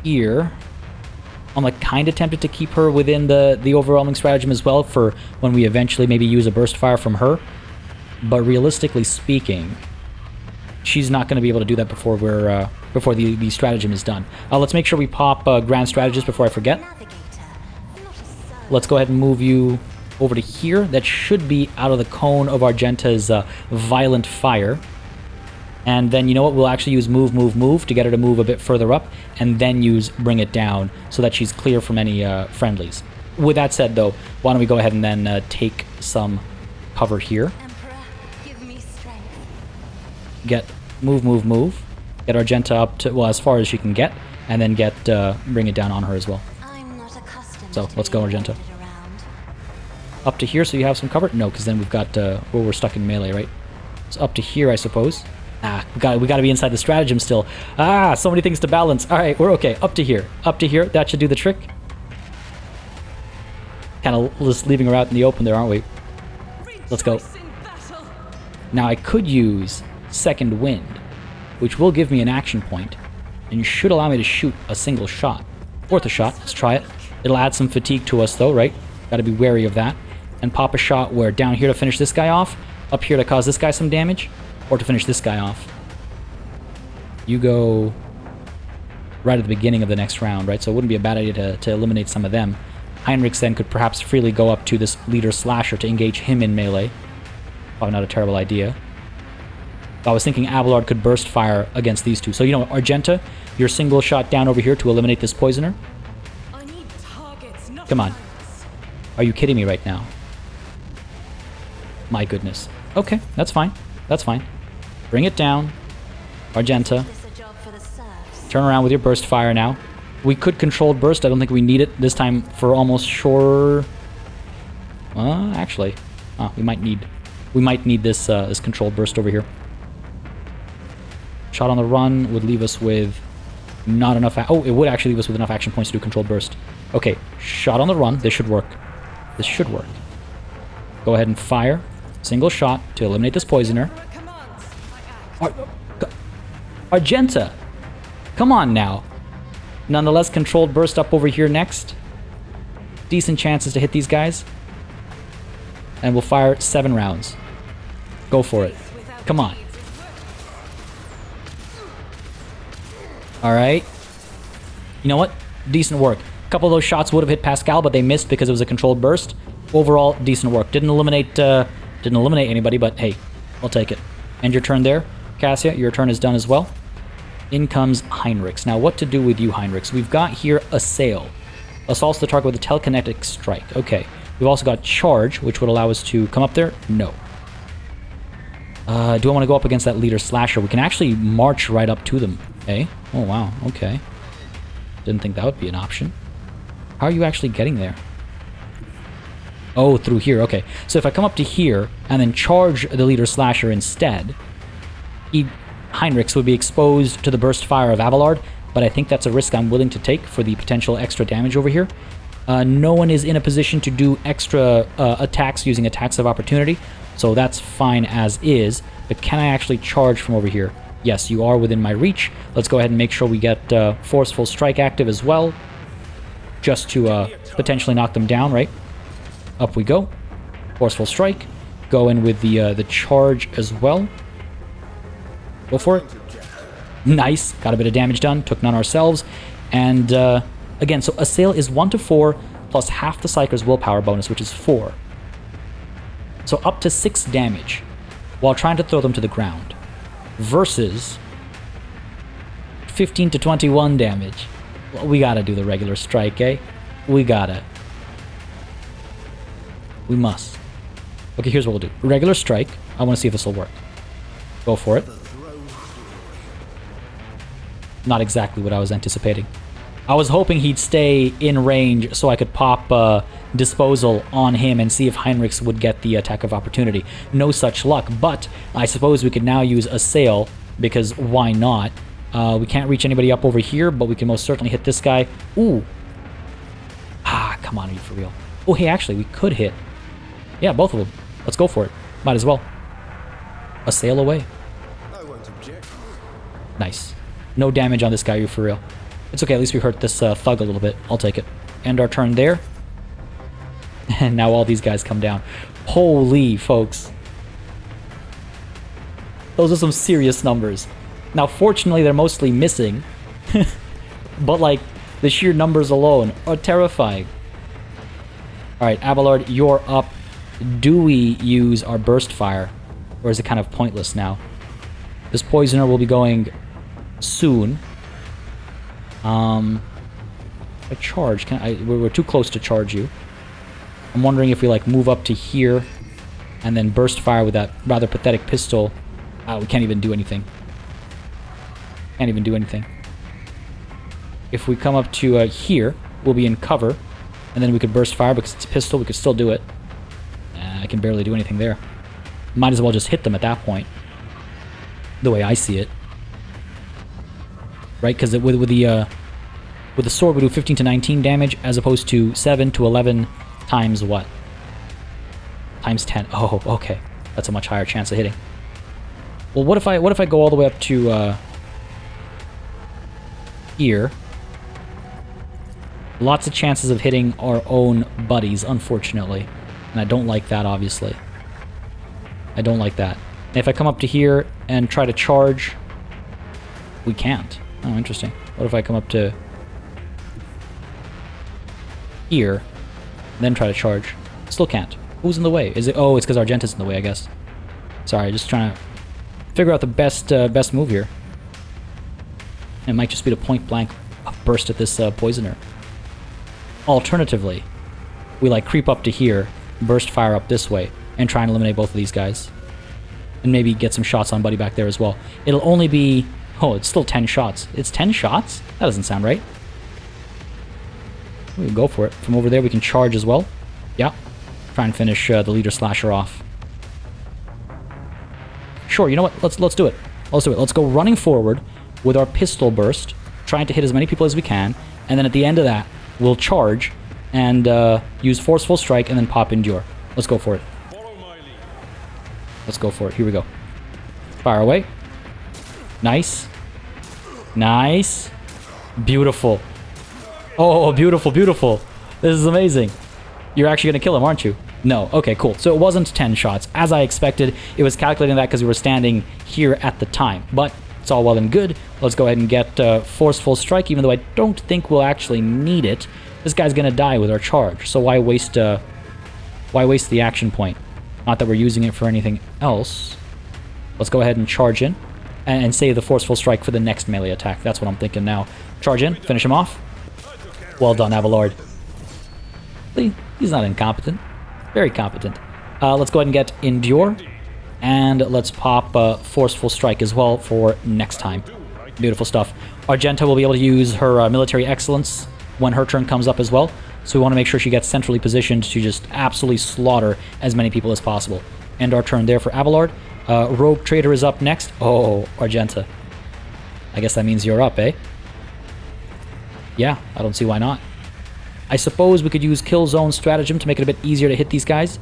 here. I'm like kind of tempted to keep her within the overwhelming stratagem as well for when we eventually maybe use a burst fire from her. But realistically speaking, she's not going to be able to do that before we're before the stratagem is done. Let's make sure we pop Grand Strategist before I forget. Navigator, not a servant. Let's go ahead and move you over to here. That should be out of the cone of Argenta's violent fire. And then, you know what, we'll actually use move to get her to move a bit further up, and then use bring it down so that she's clear from any friendlies. With that said, though, why don't we go ahead and then take some cover here. Emperor, give me strength. Get move. Get Argenta up to, well, as far as she can get, and then get bring it down on her as well. I'm not accustomed So, to let's go, being Argenta. ordered around. Up to here so you have some cover? No, because then we've got, well, we're stuck in melee, right? So up to here, I suppose. We gotta be inside the stratagem still. So many things to balance. All right, we're okay. Up to here, that should do the trick. Kind of just leaving her out in the open there, aren't we? Let's go. Rejoice in battle. Now I could use Second Wind, which will give me an action point, and should allow me to shoot a single shot. Worth a shot, let's try it. It'll add some fatigue to us though, right? Gotta be wary of that. And pop a shot where down here to finish this guy off, up here to cause this guy some damage, or to finish this guy off. You go right at the beginning of the next round, right? So it wouldn't be a bad idea to eliminate some of them. Heinrichs then could perhaps freely go up to this leader slasher to engage him in melee. Probably not a terrible idea. I was thinking Abelard could burst fire against these two. So, you know, Argenta, your single shot down over here to eliminate this poisoner. I need targets, not Come on. tanks. Are you kidding me right now? My goodness. Okay, that's fine. That's fine. Bring it down. Argenta. This a job for the serfs. Turn around with your burst fire now. We could controlled burst. I don't think we need it this time for almost sure. Actually, we might need this this controlled burst over here. Shot on the run would leave us with not enough. It would actually leave us with enough action points to do controlled burst. Okay, shot on the run. This should work. This should work. Go ahead and fire. Single shot to eliminate this poisoner. Emperor commands, I act. Argenta! Come on now. Nonetheless, controlled burst up over here next. Decent chances to hit these guys. And we'll fire 7 rounds. Go for it. Come on. Alright. You know what? Decent work. A couple of those shots would have hit Pascal, but they missed because it was a controlled burst. Overall, decent work. Didn't eliminate anybody, but hey, I'll take it. End your turn there. Cassia, your turn is done as well. In comes Heinrichs. Now, what to do with you, Heinrichs? We've got here Assail. Assaults the target with a telekinetic strike. Okay. We've also got Charge, which would allow us to come up there. No. Do I want to go up against that leader slasher? We can actually march right up to them. Okay. Oh, wow. Okay. Didn't think that would be an option. How are you actually getting there? Oh, through here. Okay. So if I come up to here and then charge the leader slasher instead, Heinrichs would be exposed to the burst fire of Abelard, but I think that's a risk I'm willing to take for the potential extra damage over here. No one is in a position to do extra attacks using attacks of opportunity, so that's fine as is. But can I actually charge from over here? Yes, you are within my reach. Let's go ahead and make sure we get Forceful Strike active as well, just to potentially knock them down, right? Up we go. Forceful Strike. Go in with the charge as well. Go for it. Nice. Got a bit of damage done. Took none ourselves. And again, so Assail is 1 to 4 plus half the Psyker's willpower bonus, which is 4. So up to 6 damage while trying to throw them to the ground. Versus 15 to 21 damage. Well, we gotta do the regular strike, eh? We gotta. We must. Okay, here's what we'll do. Regular strike. I want to see if this will work. Go for it. Not exactly what I was anticipating. I was hoping he'd stay in range so I could pop disposal on him and see if Heinrichs would get the attack of opportunity. No such luck, but I suppose we could now use assail, because why not? We can't reach anybody up over here, but we can most certainly hit this guy. Ooh. Ah, come on, are you for real? Oh, hey, actually, we could hit. Yeah, both of them. Let's go for it. Might as well. Assail away. I won't object. Nice. No damage on this guy, are you for real? It's okay, at least we hurt this thug a little bit. I'll take it. End our turn there. And now all these guys come down. Holy, folks. Those are some serious numbers. Now, fortunately, they're mostly missing. But, like, the sheer numbers alone are terrifying. Alright, Abelard, you're up. Do we use our burst fire? Or is it kind of pointless now? This poisoner will be going soon. A charge. We're too close to charge you. I'm wondering if we, like, move up to here and then burst fire with that rather pathetic pistol. We can't even do anything. Can't even do anything. If we come up to here, we'll be in cover, and then we could burst fire because it's a pistol. We could still do it. I can barely do anything there. Might as well just hit them at that point. The way I see it. Right? Because with the sword we do 15 to 19 damage as opposed to 7 to 11 times what? Times 10. Oh, okay. That's a much higher chance of hitting. Well, what if I go all the way up to here? Lots of chances of hitting our own buddies, unfortunately. And I don't like that, obviously. I don't like that. And if I come up to here and try to charge, we can't. Oh, interesting. What if I come up to here, then try to charge? Still can't. Who's in the way? Is it? Oh, it's because Argenta's in the way, I guess. Sorry, just trying to figure out the best move here. It might just be to point blank burst at this poisoner. Alternatively, we like creep up to here, burst fire up this way, and try and eliminate both of these guys. And maybe get some shots on Buddy back there as well. It'll only be... Oh, it's still 10 shots. It's 10 shots? That doesn't sound right. We can go for it. From over there, we can charge as well. Yeah. Try and finish the leader slasher off. Sure, you know what? Let's do it. Let's do it. Let's go running forward with our pistol burst, trying to hit as many people as we can, and then at the end of that, we'll charge and use forceful strike and then pop endure. Let's go for it. Let's go for it. Here we go. Fire away. Nice. Nice. Beautiful. Oh, beautiful, beautiful. This is amazing. You're actually going to kill him, aren't you? No. Okay, cool. So it wasn't 10 shots. As I expected, it was calculating that because we were standing here at the time. But it's all well and good. Let's go ahead and get forceful strike, even though I don't think we'll actually need it. This guy's going to die with our charge. So why waste the action point? Not that we're using it for anything else. Let's go ahead and charge in and save the forceful strike for the next melee attack. That's what I'm thinking now. Charge in, finish him off. Well done, Abelard. He's not incompetent. Very competent. Let's go ahead and get endure. And let's pop forceful strike as well for next time. Beautiful stuff. Argenta will be able to use her military excellence when her turn comes up as well. So we want to make sure she gets centrally positioned to just absolutely slaughter as many people as possible. End our turn there for Abelard. Rogue Trader is up next. Oh, Argenta. I guess that means you're up, eh? Yeah, I don't see why not. I suppose we could use Kill Zone Stratagem to make it a bit easier to hit these guys.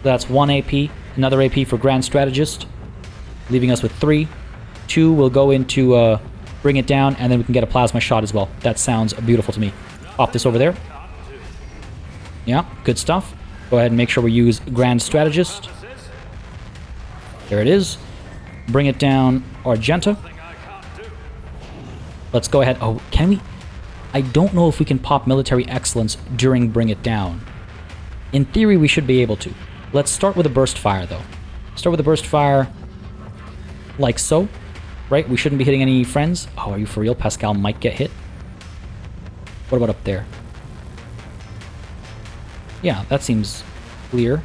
That's 1 AP, another AP for Grand Strategist, leaving us with 3. 2 will go into Bring It Down, and then we can get a Plasma Shot as well. That sounds beautiful to me. Pop this over there. Yeah, good stuff. Go ahead and make sure we use Grand Strategist. There it is. Bring It Down, Argenta. Let's go ahead. Oh, can we? I don't know if we can pop Military Excellence during Bring It Down. In theory, we should be able to. Let's start with a Burst Fire, though. Start with a Burst Fire like so. Right? We shouldn't be hitting any friends. Oh, are you for real? Pascal might get hit. What about up there? Yeah, that seems clear.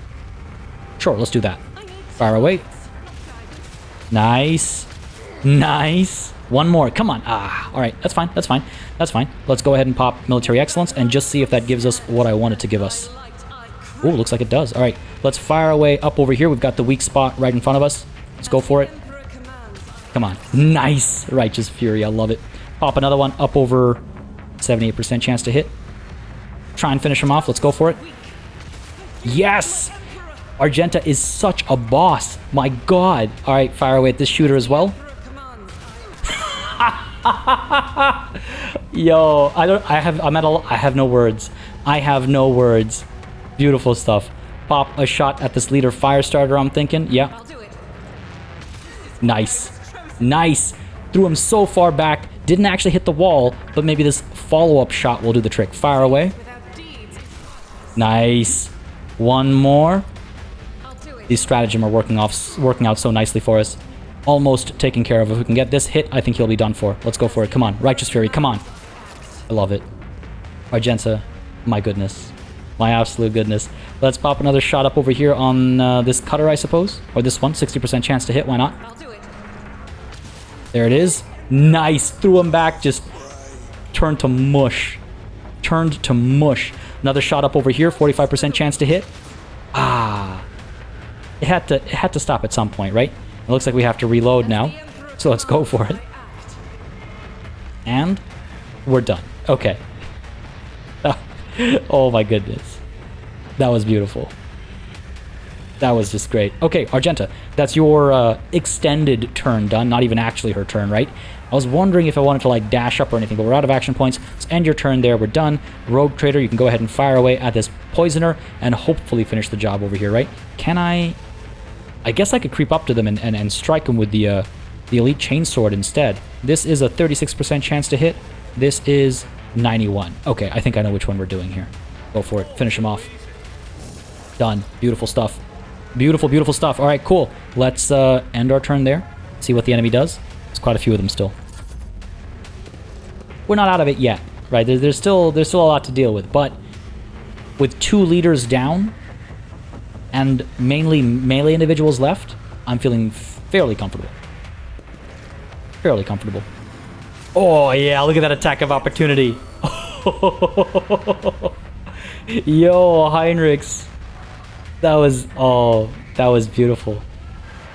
Sure, let's do that. Fire away. Nice. Nice. One more. Come on. Ah, all right. That's fine. That's fine. That's fine. Let's go ahead and pop military excellence and just see if that gives us what I want it to give us. Ooh, looks like it does. All right. Let's fire away up over here. We've got the weak spot right in front of us. Let's go for it. Come on. Nice. Righteous Fury. I love it. Pop another one up over 78% chance to hit. Try and finish him off. Let's go for it. Yes! Argenta is such a boss. My god. All right. Fire away at this shooter as well. Yo, I have no words. I have no words. Beautiful stuff. Pop a shot at this leader fire starter, I'm thinking. Yeah. Nice. Nice. Threw him so far back. Didn't actually hit the wall, but maybe this follow-up shot will do the trick. Fire away. Nice. One more. These stratagem are working out so nicely for us. Almost taken care of. If we can get this hit, I think he'll be done for. Let's go for it. Come on. Righteous Fury. Come on. I love it. Argenta. My goodness. My absolute goodness. Let's pop another shot up over here on this cutter, I suppose. Or this one. 60% chance to hit. Why not? There it is. Nice. Threw him back. Just turned to mush. Turned to mush. Another shot up over here. 45% chance to hit. Ah. It had to stop at some point, right? It looks like we have to reload now, so let's go for it. And we're done. Okay. Oh my goodness. That was beautiful. That was just great. Okay, Argenta, that's your extended turn done. Not even actually her turn, right? I was wondering if I wanted to like dash up or anything, but we're out of action points. Let's end your turn there. We're done. Rogue Trader, you can go ahead and fire away at this Poisoner and hopefully finish the job over here, right? Can I guess I could creep up to them and strike them with the Elite Chainsword instead. This is a 36% chance to hit. This is 91. Okay, I think I know which one we're doing here. Go for it. Finish him off. Done. Beautiful stuff. Beautiful, beautiful stuff. All right, cool. Let's end our turn there. See what the enemy does. There's quite a few of them still. We're not out of it yet, right? There's still a lot to deal with, but with 2 leaders down and mainly melee individuals left, I'm feeling fairly comfortable. Fairly comfortable. Oh, yeah, look at that attack of opportunity. Yo, Heinrichs. That was beautiful.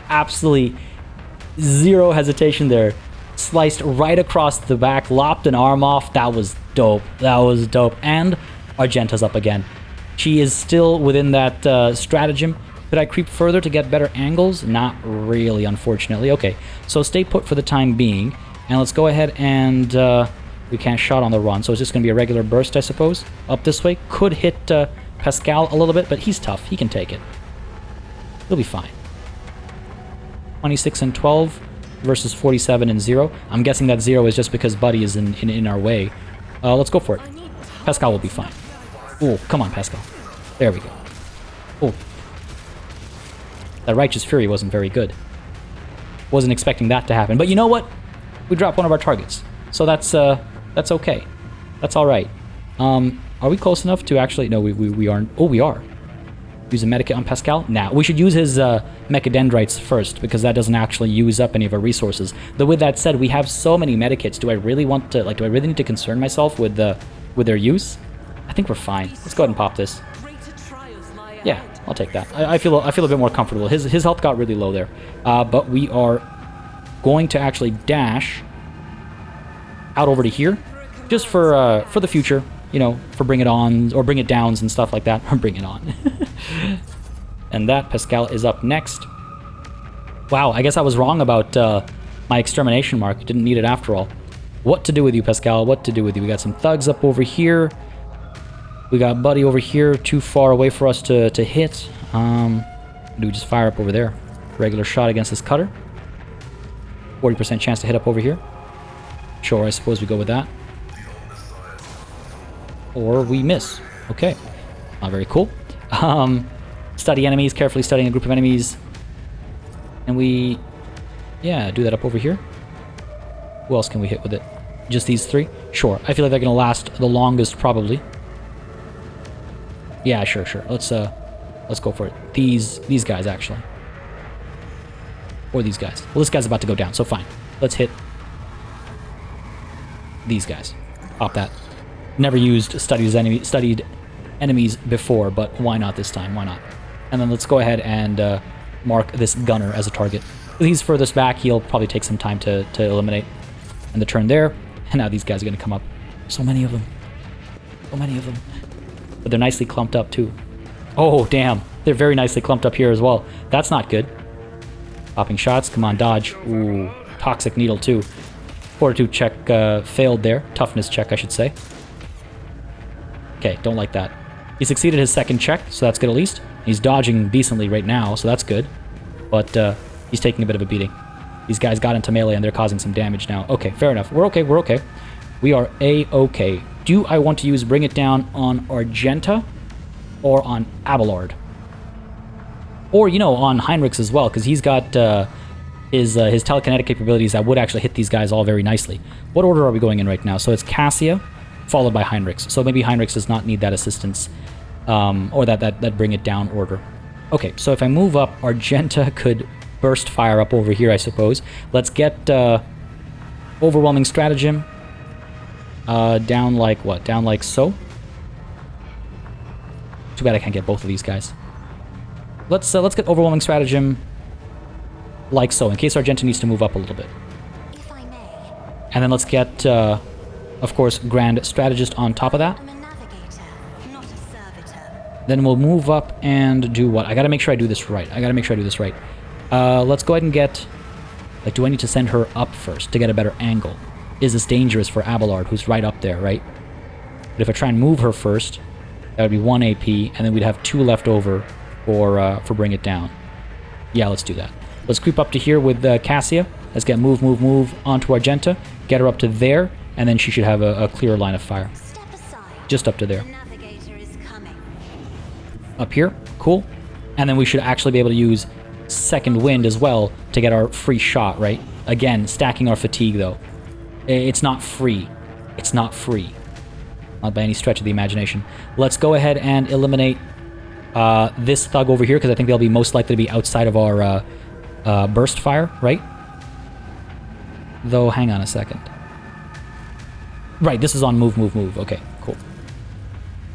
Absolutely zero hesitation there. Sliced right across the back, lopped an arm off. That was dope. That was dope. And Argenta's up again. She is still within that stratagem. Could I creep further to get better angles? Not really, unfortunately. Okay, so stay put for the time being. And let's go ahead and... we can't shot on the run, so it's just going to be a regular burst, I suppose. Up this way. Could hit Pascal a little bit, but he's tough. He can take it. He'll be fine. 26 and 12 versus 47 and 0. I'm guessing that 0 is just because Buddy is in our way. Let's go for it. Pascal will be fine. Oh, come on, Pascal. There we go. Oh. That Righteous Fury wasn't very good. Wasn't expecting that to happen. But you know what? We dropped one of our targets. So that's okay. That's all right. Are we close enough to actually... No, we aren't. Oh, we are. Use a medikit on Pascal? Nah, we should use his mechadendrites first, because that doesn't actually use up any of our resources. Though with that said, we have so many medikits. Do I really want to... Like, do I really need to concern myself with their use? I think we're fine. Let's go ahead and pop this. Yeah, I'll take that. I feel a bit more comfortable. His health got really low there. But we are going to actually dash out over to here, just for the future, you know, for bring it on or bring it downs and stuff like that. Or bring it on. And that Pascal is up next. Wow, I guess I was wrong about my extermination mark. Didn't need it after all. What to do with you, Pascal? What to do with you? We got some thugs up over here. We got Buddy over here, too far away for us to hit. Do we just fire up over there? Regular shot against this cutter. 40% chance to hit up over here. Sure, I suppose we go with that. Or we miss. Okay. Not very cool. Study enemies, carefully studying a group of enemies. And we... Yeah, do that up over here. Who else can we hit with it? Just these 3? Sure. I feel like they're going to last the longest, probably. Yeah, sure. Let's go for it. These guys, actually. Or these guys. Well, this guy's about to go down, so fine. Let's hit these guys. Pop that. Never used studied enemies before, but why not this time? Why not? And then let's go ahead and mark this gunner as a target. If he's furthest back, he'll probably take some time to eliminate. And the turn there, and now these guys are going to come up. So many of them. So many of them. But they're nicely clumped up too. Oh, damn. They're very nicely clumped up here as well. That's not good. Popping shots. Come on, dodge. Ooh, toxic needle too. Fortitude check failed there. Toughness check, I should say. Okay, don't like that. He succeeded his second check, so that's good at least. He's dodging decently right now, so that's good. But he's taking a bit of a beating. These guys got into melee and they're causing some damage now. Okay, fair enough. We're okay, we're okay. We are A-okay. Do I want to use Bring It Down on Argenta or on Abelard? Or, you know, on Heinrichs as well, because he's got his telekinetic capabilities that would actually hit these guys all very nicely. What order are we going in right now? So it's Cassia, followed by Heinrichs. So maybe Heinrichs does not need that assistance, or that Bring It Down order. Okay, so if I move up, Argenta could burst fire up over here, I suppose. Let's get Overwhelming Stratagem down like what? Down like so? Too bad I can't get both of these guys. Let's get Overwhelming Stratagem like so, in case Argenta needs to move up a little bit. If I may. And then let's get, of course, Grand Strategist on top of that. I'm a navigator, not a servitor. Then we'll move up and do what? I gotta make sure I do this right. Let's go ahead and get... Like, do I need to send her up first to get a better angle? Is this dangerous for Abelard, who's right up there, right? But if I try and move her first, that would be 1 AP, and then we'd have 2 left over for Bring It Down. Yeah, let's do that. Let's creep up to here with Cassia. Let's get move onto Argenta. Get her up to there, and then she should have a clear line of fire. Step aside. Just up to there. The navigator is coming. Up here, cool. And then we should actually be able to use Second Wind as well to get our free shot, right? Again, stacking our fatigue though. It's not free. It's not free. Not by any stretch of the imagination. Let's go ahead and eliminate this thug over here, because I think they'll be most likely to be outside of our burst fire, right? Though, hang on a second. Right, this is on move. Okay, cool.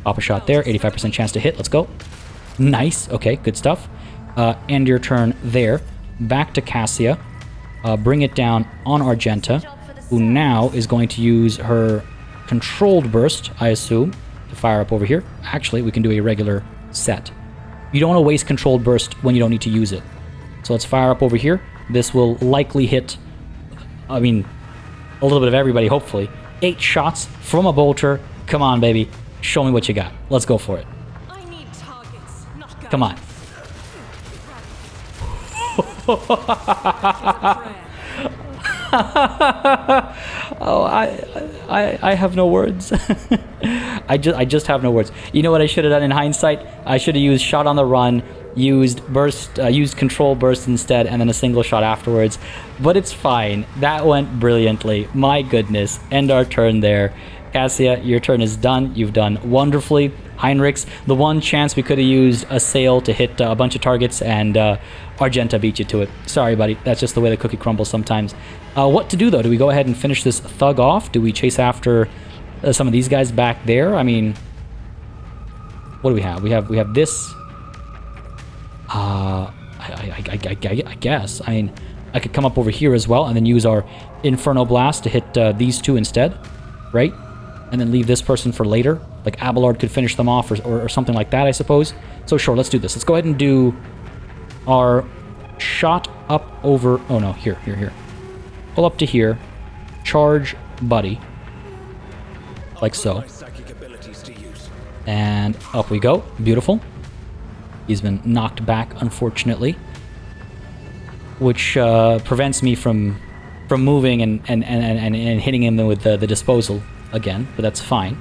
Pop a shot there. 85% chance to hit. Let's go. Nice. Okay, good stuff. End your turn there. Back to Cassia. Bring It Down on Argenta, who now is going to use her controlled burst, I assume, to fire up over here. Actually, we can do a regular set. You don't want to waste controlled burst when you don't need to use it. So let's fire up over here. This will likely hit, I mean, a little bit of everybody, hopefully. 8 shots from a bolter. Come on, baby. Show me what you got. Let's go for it. I need targets, not guns. Come on. Oh, I have no words. I just have no words. You know what I should have done in hindsight? I should have used shot on the run, used control burst instead, and then a single shot afterwards. But it's fine. That went brilliantly. My goodness. End our turn there. Cassia, your turn is done. You've done wonderfully. Heinrichs, the one chance we could have used a sail to hit a bunch of targets, and Argenta beat you to it. Sorry, buddy. That's just the way the cookie crumbles sometimes. What to do, though? Do we go ahead and finish this thug off? Do we chase after some of these guys back there? I mean, what do we have? We have this. I guess. I mean, I could come up over here as well and then use our Inferno Blast to hit these two instead, right? And then leave this person for later. Like Abelard could finish them off or something like that, I suppose. So sure, let's do this. Let's go ahead and do our shot up over... Oh no, here. Pull up to here. Charge Buddy. Like so. And up we go. Beautiful. He's been knocked back, unfortunately. Which prevents me from moving and hitting him with the disposal again, but that's fine.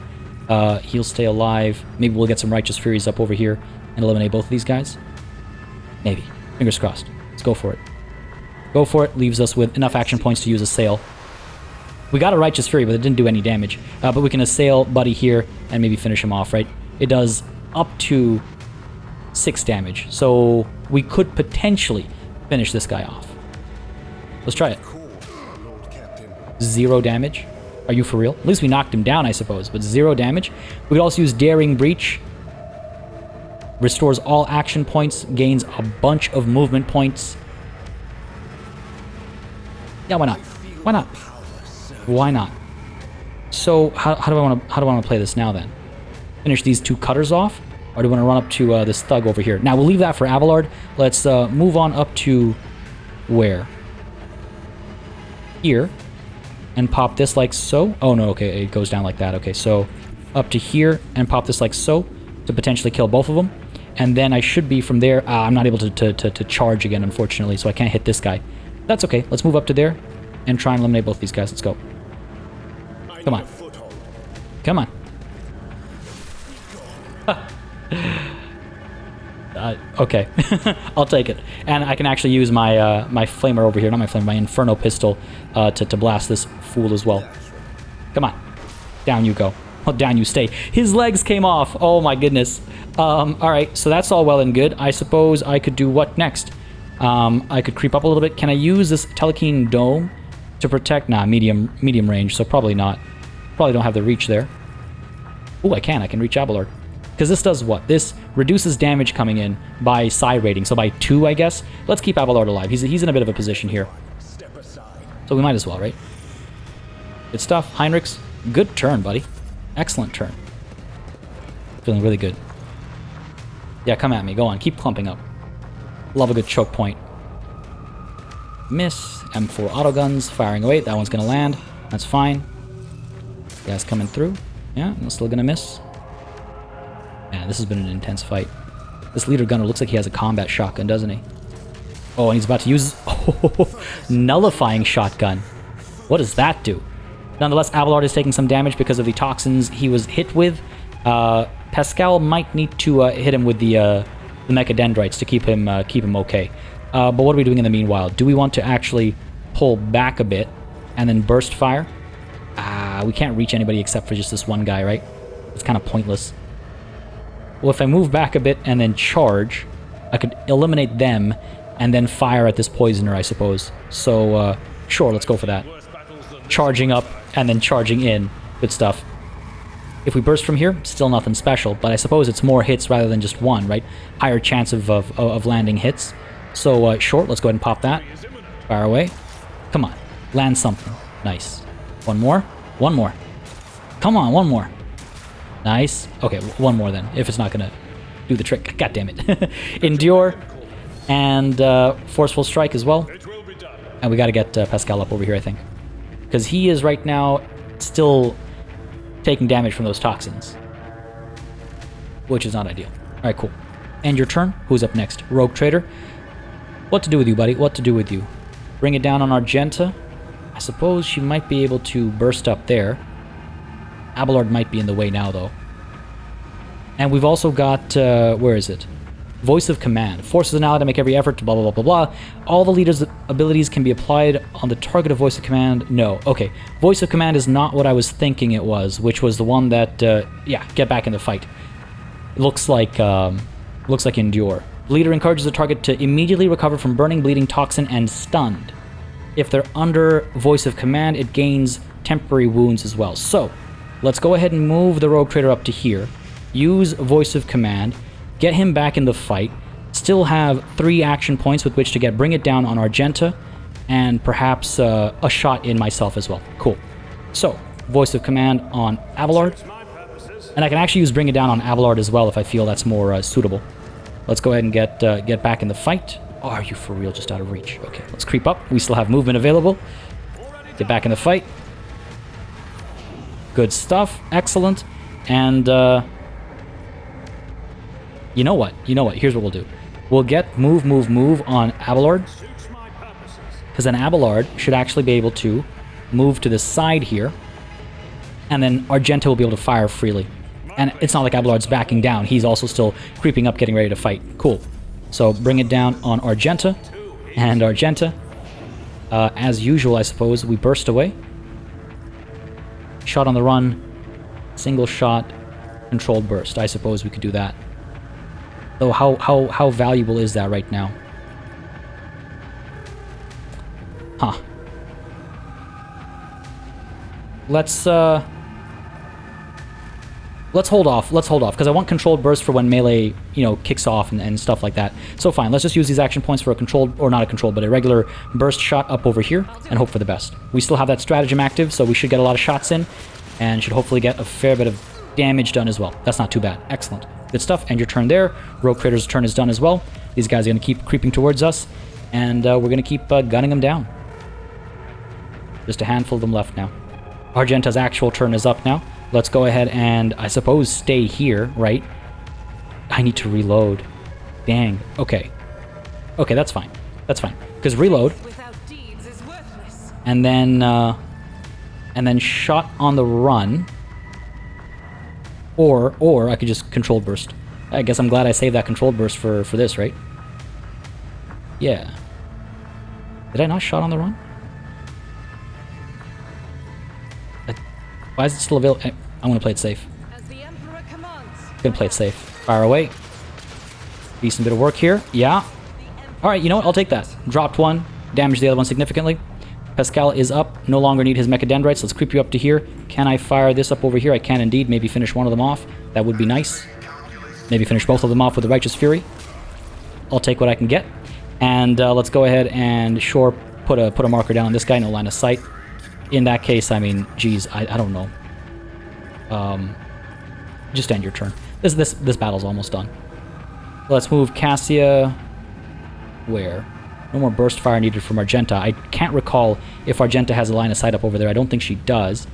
He'll stay alive. Maybe we'll get some Righteous Furies up over here and eliminate both of these guys. Maybe. Fingers crossed. Let's go for it. Go for it. Leaves us with enough action points to use a sail. We got a Righteous Fury, but it didn't do any damage. But we can assail Buddy here and maybe finish him off, right? It does up to 6 damage. So we could potentially finish this guy off. Let's try it. 0 damage. Are you for real? At least we knocked him down, I suppose, but 0 damage. We could also use Daring Breach. Restores all action points, gains a bunch of movement points. Yeah, why not? Why not? Why not? So how do I want to play this now then? Finish these 2 cutters off, or do we want to run up to this thug over here? Now we'll leave that for Abelard. Let's move on up to where? Here, and pop this like so. Oh no, okay, it goes down like that. Okay, so up to here and pop this like so to potentially kill both of them. And then I should be from there. I'm not able to charge again, unfortunately, so I can't hit this guy. That's okay. Let's move up to there and try and eliminate both these guys. Let's go. Come on. Come on. Okay. I'll take it. And I can actually use my my flamer over here. Not my flamer, my Inferno pistol to blast this fool as well. Come on. Down you go. Oh, down you stay. His legs came off. Oh my goodness. Alright, so that's all well and good. I suppose I could do what next? I could creep up a little bit. Can I use this Telekine Dome to protect? Nah, medium range, so probably not. Probably don't have the reach there. Oh, I can reach Abelard. Because this does what? This reduces damage coming in by psi rating, so by 2, I guess. Let's keep Abelard alive. He's in a bit of a position here. So we might as well, right? Good stuff. Heinrichs, good turn, buddy. Excellent turn. Feeling really good. Yeah, come at me. Go on. Keep clumping up. Love a good choke point. Miss. M4 autoguns firing away. That one's going to land. That's fine. Guys coming through. Yeah, I'm still going to miss. Man, this has been an intense fight. This leader gunner looks like he has a combat shotgun, doesn't he? Oh, and he's about to use... Oh, nullifying shotgun. What does that do? Nonetheless, Abelard is taking some damage because of the toxins he was hit with. Pascal might need to hit him with the mechadendrites to keep him okay. But what are we doing in the meanwhile? Do we want to actually pull back a bit and then burst fire? We can't reach anybody except for just this one guy, right? It's kind of pointless. Well, if I move back a bit and then charge, I could eliminate them and then fire at this poisoner, I suppose. So, sure, let's go for that. Charging up and then charging in. Good stuff. If we burst from here, still nothing special, but I suppose it's more hits rather than just one, right? Higher chance of landing hits. So, short, let's go ahead and pop that. Fire away. Come on. Land something. Nice. One more. One more. Come on, one more. Nice. Okay, one more then, if it's not going to do the trick. God damn it. Endure and Forceful Strike as well. And we got to get Pascal up over here, I think. Because he is right now still taking damage from those toxins. Which is not ideal. Alright, cool. And your turn. Who's up next? Rogue Trader. What to do with you, buddy? What to do with you? Bring it down on Argenta. I suppose she might be able to burst up there. Abelard might be in the way now, though. And we've also got, where is it? Voice of Command. Forces an ally to make every effort to blah, blah, blah, blah, blah. All the leader's abilities can be applied on the target of Voice of Command. No. Okay. Voice of Command is not what I was thinking it was, which was the one that, yeah, get back in the fight. It looks like Endure. The leader encourages the target to immediately recover from burning, bleeding, toxin, and stunned. If they're under Voice of Command, it gains temporary wounds as well. So, let's go ahead and move the Rogue Trader up to here. Use Voice of Command. Get him back in the fight. Still have 3 action points with which to bring it down on Argenta. And perhaps a shot in myself as well. Cool. So, Voice of Command on Abelard. And I can actually use Bring It Down on Abelard as well if I feel that's more suitable. Let's go ahead and get back in the fight. Oh, are you for real? Just out of reach. Okay, let's creep up. We still have movement available. Get back in the fight. Good stuff. Excellent. And, you know what? Here's what we'll do. We'll get move on Abelard. Because then Abelard should actually be able to move to the side here. And then Argenta will be able to fire freely. And it's not like Abelard's backing down. He's also still creeping up, getting ready to fight. Cool. So bring it down on Argenta. And Argenta, as usual, I suppose, we burst away. Shot on the run. Single shot. Controlled burst. I suppose we could do that. Though how valuable is that right now? Huh. Let's hold off. Let's hold off, because I want controlled burst for when melee, you know, kicks off and stuff like that. So fine, let's just use these action points for a controlled, or not a controlled, but a regular burst shot up over here, and hope for the best. We still have that stratagem active, so we should get a lot of shots in, and should hopefully get a fair bit of damage done as well. That's not too bad. Excellent. Good stuff. End your turn there. Rogue Trader's turn is done as well. These guys are going to keep creeping towards us, and we're going to keep gunning them down. Just a handful of them left now. Argenta's actual turn is up now. Let's go ahead and, I suppose, stay here, right? I need to reload. Dang. Okay. Okay, that's fine. That's fine. Because reload, and then shot on the run, or I could just controlled burst. I guess I'm glad I saved that controlled burst for this, right? Yeah. Did I not shot on the run? Why is it still available? I'm gonna play it safe. Gonna play it safe. Fire away. Decent bit of work here. Yeah. Alright, you know what? I'll take that. Dropped one. Damaged the other one significantly. Pascal is up. No longer need his mechadendrites. Let's creep you up to here. Can I fire this up over here? I can indeed. Maybe finish one of them off. That would be nice. Maybe finish both of them off with the Righteous Fury. I'll take what I can get. And let's go ahead and sure put a marker down on this guy. No line of sight. In that case, I mean, geez, I don't know. Just end your turn. This battle's almost done. Let's move Cassia. Where? No more burst fire needed from Argenta. I can't recall if Argenta has a line of sight up over there. I don't think she does.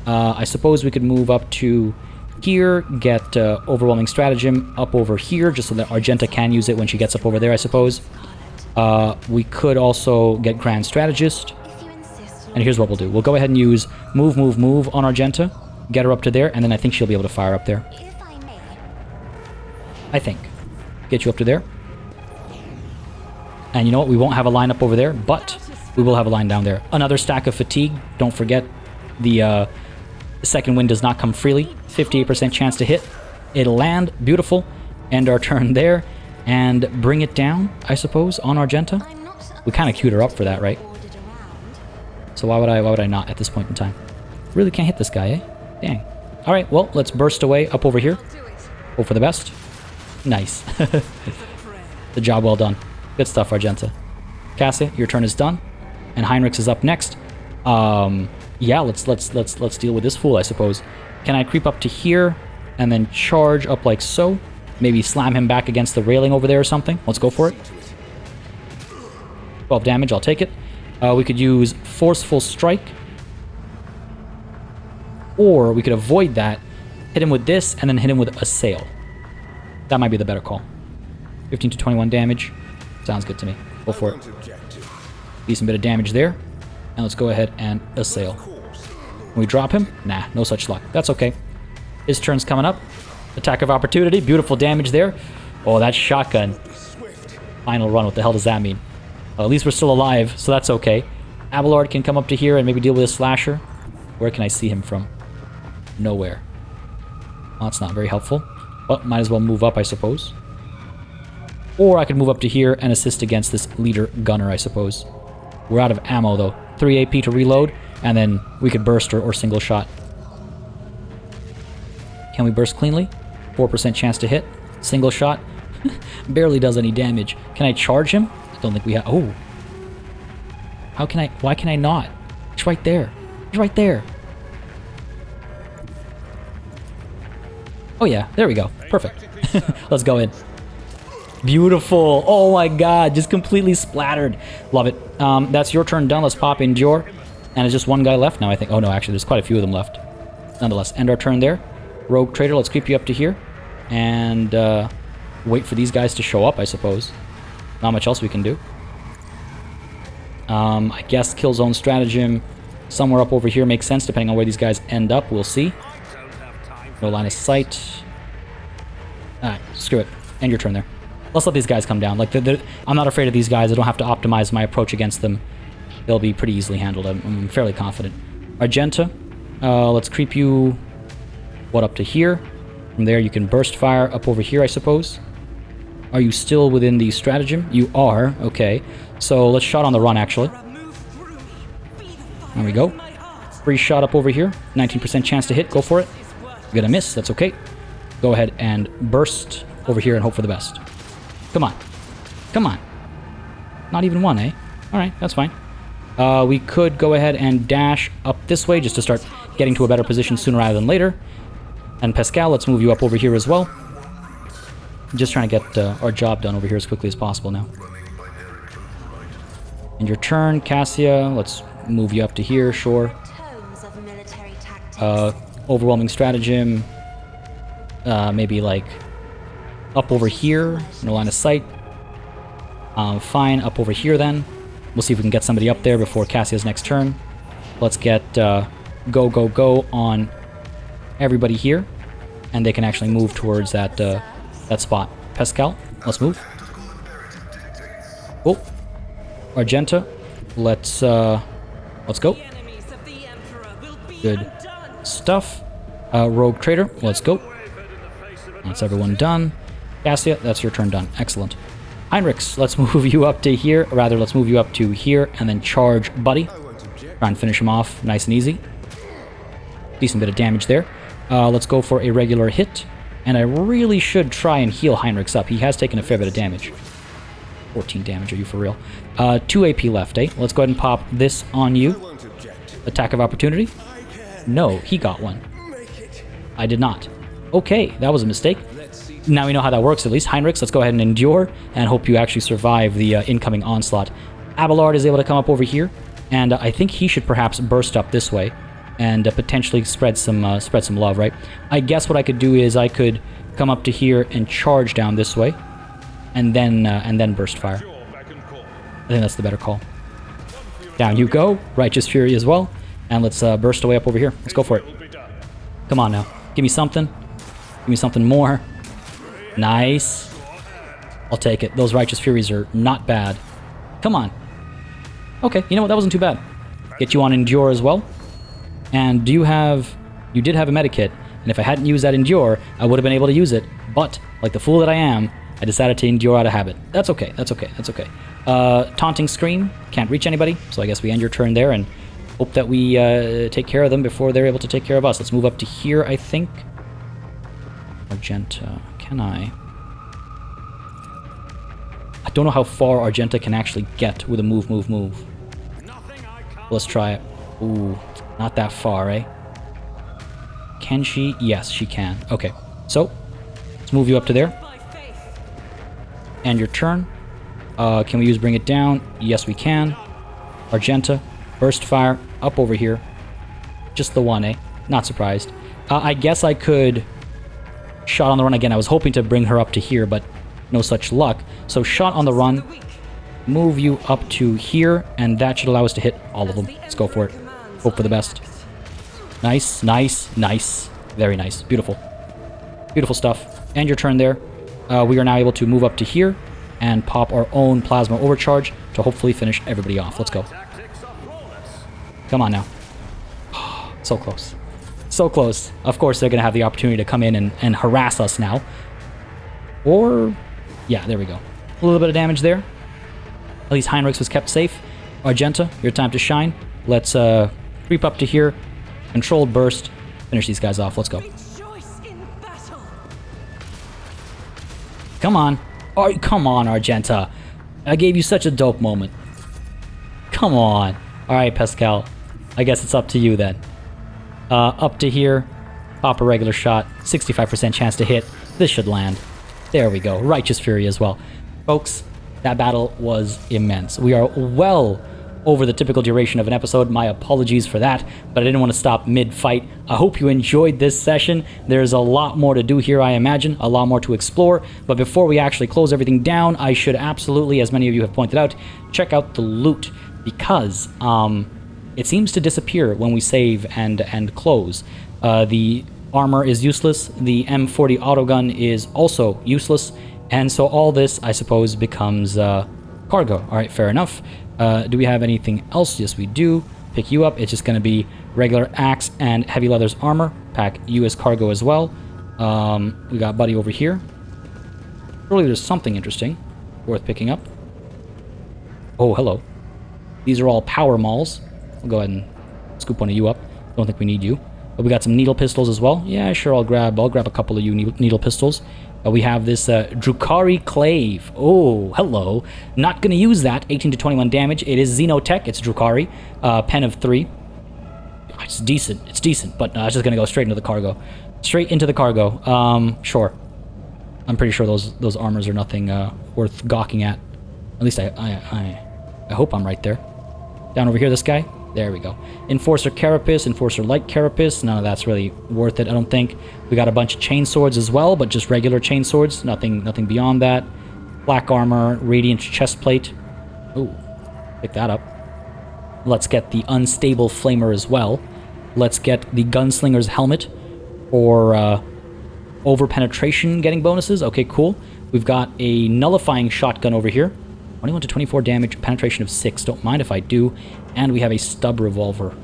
I suppose we could move up to here, get overwhelming stratagem up over here, just so that Argenta can use it when she gets up over there, I suppose. We could also get Grand Strategist. And here's what we'll do. We'll go ahead and use move on Argenta. Get her up to there, and then I think she'll be able to fire up there. I think. Get you up to there. And you know what? We won't have a line up over there, but we will have a line down there. Another stack of fatigue. Don't forget, the second wind does not come freely. 58% chance to hit. It'll land. Beautiful. End our turn there. And bring it down, I suppose, on Argenta. We kind of queued her up for that, right? So why would I not at this point in time? Really can't hit this guy, eh? Dang. Alright, well, let's burst away up over here. Hope for the best. Nice. The job well done. Good stuff, Argenta. Cassia, your turn is done. And Heinrichs is up next. Yeah, let's deal with this fool, I suppose. Can I creep up to here and then charge up like so? Maybe slam him back against the railing over there or something? Let's go for it. 12 damage, I'll take it. We could use Forceful Strike. Or we could avoid that, hit him with this, and then hit him with Assail. That might be the better call. 15 to 21 damage. Sounds good to me. Go for it. Decent bit of damage there. And let's go ahead and Assail. Can we drop him? Nah, no such luck. That's okay. His turn's coming up. Attack of Opportunity. Beautiful damage there. Oh, that shotgun. Final run. What the hell does that mean? Well, at least we're still alive, so that's okay. Abelard can come up to here and maybe deal with a slasher. Where can I see him from? Nowhere. Well, that's not very helpful. But might as well move up, I suppose. Or I could move up to here and assist against this leader gunner, I suppose. We're out of ammo, though. 3 AP to reload, and then we could burst or single shot. Can we burst cleanly? 4% chance to hit. Single shot. Barely does any damage. Can I charge him? I don't think we have... Oh. How can I... Why can I not? He's right there. He's right there. Oh yeah, there we go. Perfect. Let's go in. Beautiful. Oh my god, just completely splattered. Love it. That's your turn done. Let's pop Endure. And it's just one guy left now, I think. Oh no, actually, there's quite a few of them left. Nonetheless, end our turn there. Rogue Trader, let's creep you up to here. And wait for these guys to show up, I suppose. Not much else we can do. I guess Killzone Stratagem somewhere up over here makes sense, depending on where these guys end up. We'll see. No line of sight. Alright, screw it. End your turn there. Let's let these guys come down. Like, I'm not afraid of these guys. I don't have to optimize my approach against them. They'll be pretty easily handled. I'm fairly confident. Argenta, let's creep you... What, up to here? From there, you can burst fire up over here, I suppose. Are you still within the stratagem? You are. Okay. So let's shot on the run, actually. There we go. Free shot up over here. 19% chance to hit. Go for it. You're gonna miss. That's okay. Go ahead and burst over here and hope for the best. Come on. Come on. Not even one, eh? Alright, that's fine. We could go ahead and dash up this way just to start getting to a better position sooner rather than later. And Pascal, let's move you up over here as well. Just trying to get our job done over here as quickly as possible now. And your turn, Cassia. Let's move you up to here, sure. Overwhelming stratagem. Maybe like up over here, no line of sight. Fine, up over here then. We'll see if we can get somebody up there before Cassia's next turn. Let's get go, go, go on everybody here. And they can actually move towards that that spot. Pascal, let's move. Oh, Argenta, let's go. Good stuff. Rogue Trader, let's go. That's everyone done. Cassia, that's your turn done. Excellent. Heinrichs, let's move you up to here. Or rather, let's move you up to here and then charge Buddy. Try and finish him off nice and easy. Decent bit of damage there. Let's go for a regular hit. And I really should try and heal Heinrichs up. He has taken a fair bit of damage. 14 damage, are you for real? 2 AP left, eh? Let's go ahead and pop this on you. Attack of opportunity? No, he got one. I did not. Okay, that was a mistake. Now we know how that works at least. Heinrichs, let's go ahead and endure and hope you actually survive the incoming onslaught. Abelard is able to come up over here, and I think he should perhaps burst up this way and potentially spread some love, right? I guess what I could do is I could come up to here and charge down this way, and then burst fire. I think that's the better call. Down you go, Righteous Fury as well, and let's burst away up over here. Let's go for it. Come on now, give me something. Give me something more. Nice. I'll take it. Those Righteous Furies are not bad. Come on. Okay, you know what? That wasn't too bad. Get you on Endure as well. And you did have a medikit, and if I hadn't used that Endure, I would have been able to use it, but, like the fool that I am, I decided to Endure out of habit. That's okay, that's okay, that's okay. Taunting Scream, can't reach anybody, so I guess we end your turn there, and hope that we take care of them before they're able to take care of us. Let's move up to here, I think. Argenta, can I? I don't know how far Argenta can actually get with a move. Let's try it. Ooh, not that far, eh? Can she? Yes, she can. Okay, so let's move you up to there. And your turn. Can we use Bring It Down? Yes, we can. Argenta, Burst Fire, up over here. Just the one, eh? Not surprised. I guess I could Shot on the Run again. I was hoping to bring her up to here, but no such luck. So Shot on the Run, move you up to here, and that should allow us to hit all of them. Let's go for it. Hope for the best. Nice, nice, nice. Very nice. Beautiful. Beautiful stuff. And your turn there. We are now able to move up to here and pop our own Plasma Overcharge to hopefully finish everybody off. Let's go. Come on now. So close. So close. Of course, they're going to have the opportunity to come in and harass us now. Or, yeah, there we go. A little bit of damage there. At least Heinrichs was kept safe. Argenta, your time to shine. Let's creep up to here. Controlled burst. Finish these guys off. Let's go. Come on. Oh, come on, Argenta. I gave you such a dope moment. Come on. Alright, Pascal. I guess it's up to you then. Up to here. Pop a regular shot. 65% chance to hit. This should land. There we go. Righteous Fury as well. Folks, that battle was immense. We are well over the typical duration of an episode. My apologies for that, but I didn't want to stop mid-fight. I hope you enjoyed this session. There's a lot more to do here, I imagine, a lot more to explore, but before we actually close everything down, I should absolutely, as many of you have pointed out, check out the loot, because it seems to disappear when we save and close. The armor is useless, the M40 autogun is also useless, and so all this, I suppose, becomes cargo. Alright, fair enough. Do we have anything else? Yes, we do. Pick you up. It's just going to be regular axe and heavy leathers armor. Pack you as cargo as well. We got Buddy over here. Surely there's something interesting worth picking up. Oh, hello. These are all power mauls. We'll go ahead and scoop one of you up. Don't think we need you. But we got some needle pistols as well. Yeah, sure, I'll grab a couple of you needle pistols. We have this Drukhari Clave. Oh, hello. Not going to use that. 18 to 21 damage. It is Xenotech. It's Drukhari. Pen of 3. It's decent. It's decent, but it's just going to go straight into the cargo. Straight into the cargo. Sure. I'm pretty sure those armors are nothing worth gawking at. At least I hope I'm right there. Down over here, this guy. There we go. Enforcer Carapace, Enforcer Light Carapace. None of that's really worth it, I don't think. We got a bunch of chain swords as well, but just regular chain swords. Nothing beyond that. Black armor, Radiant Chestplate. Ooh, pick that up. Let's get the Unstable Flamer as well. Let's get the Gunslinger's Helmet for over-penetration getting bonuses. Okay, cool. We've got a Nullifying Shotgun over here. 21 to 24 damage, penetration of 6. Don't mind if I do. And we have a Stub Revolver.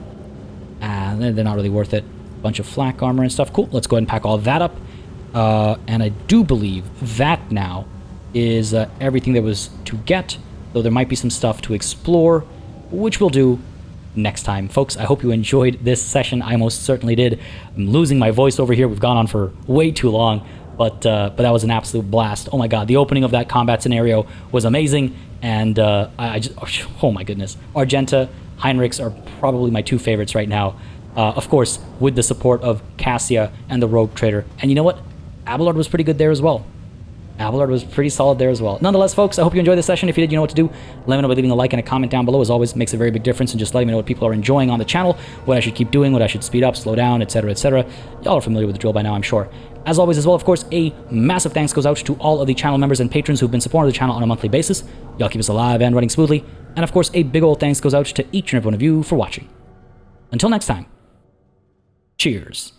They're not really worth it. Bunch of flak armor and stuff. Cool. Let's go ahead and pack all that up. And I do believe that now is everything there was to get. Though there might be some stuff to explore, which we'll do next time. Folks, I hope you enjoyed this session. I most certainly did. I'm losing my voice over here. We've gone on for way too long. But that was an absolute blast. Oh my god, the opening of that combat scenario was amazing. And I just, oh my goodness. Argenta, Heinrichs are probably my two favorites right now. Of course, with the support of Cassia and the Rogue Trader. And you know what? Abelard was pretty good there as well. Abelard was pretty solid there as well. Nonetheless, folks, I hope you enjoyed this session. If you did, you know what to do. Let me know by leaving a like and a comment down below. As always, it makes a very big difference, and just letting me know what people are enjoying on the channel, what I should keep doing, what I should speed up, slow down, etc., etc. Y'all are familiar with the drill by now, I'm sure. As always, as well, of course, a massive thanks goes out to all of the channel members and patrons who've been supporting the channel on a monthly basis. Y'all keep us alive and running smoothly. And of course, a big old thanks goes out to each and every one of you for watching. Until next time, cheers.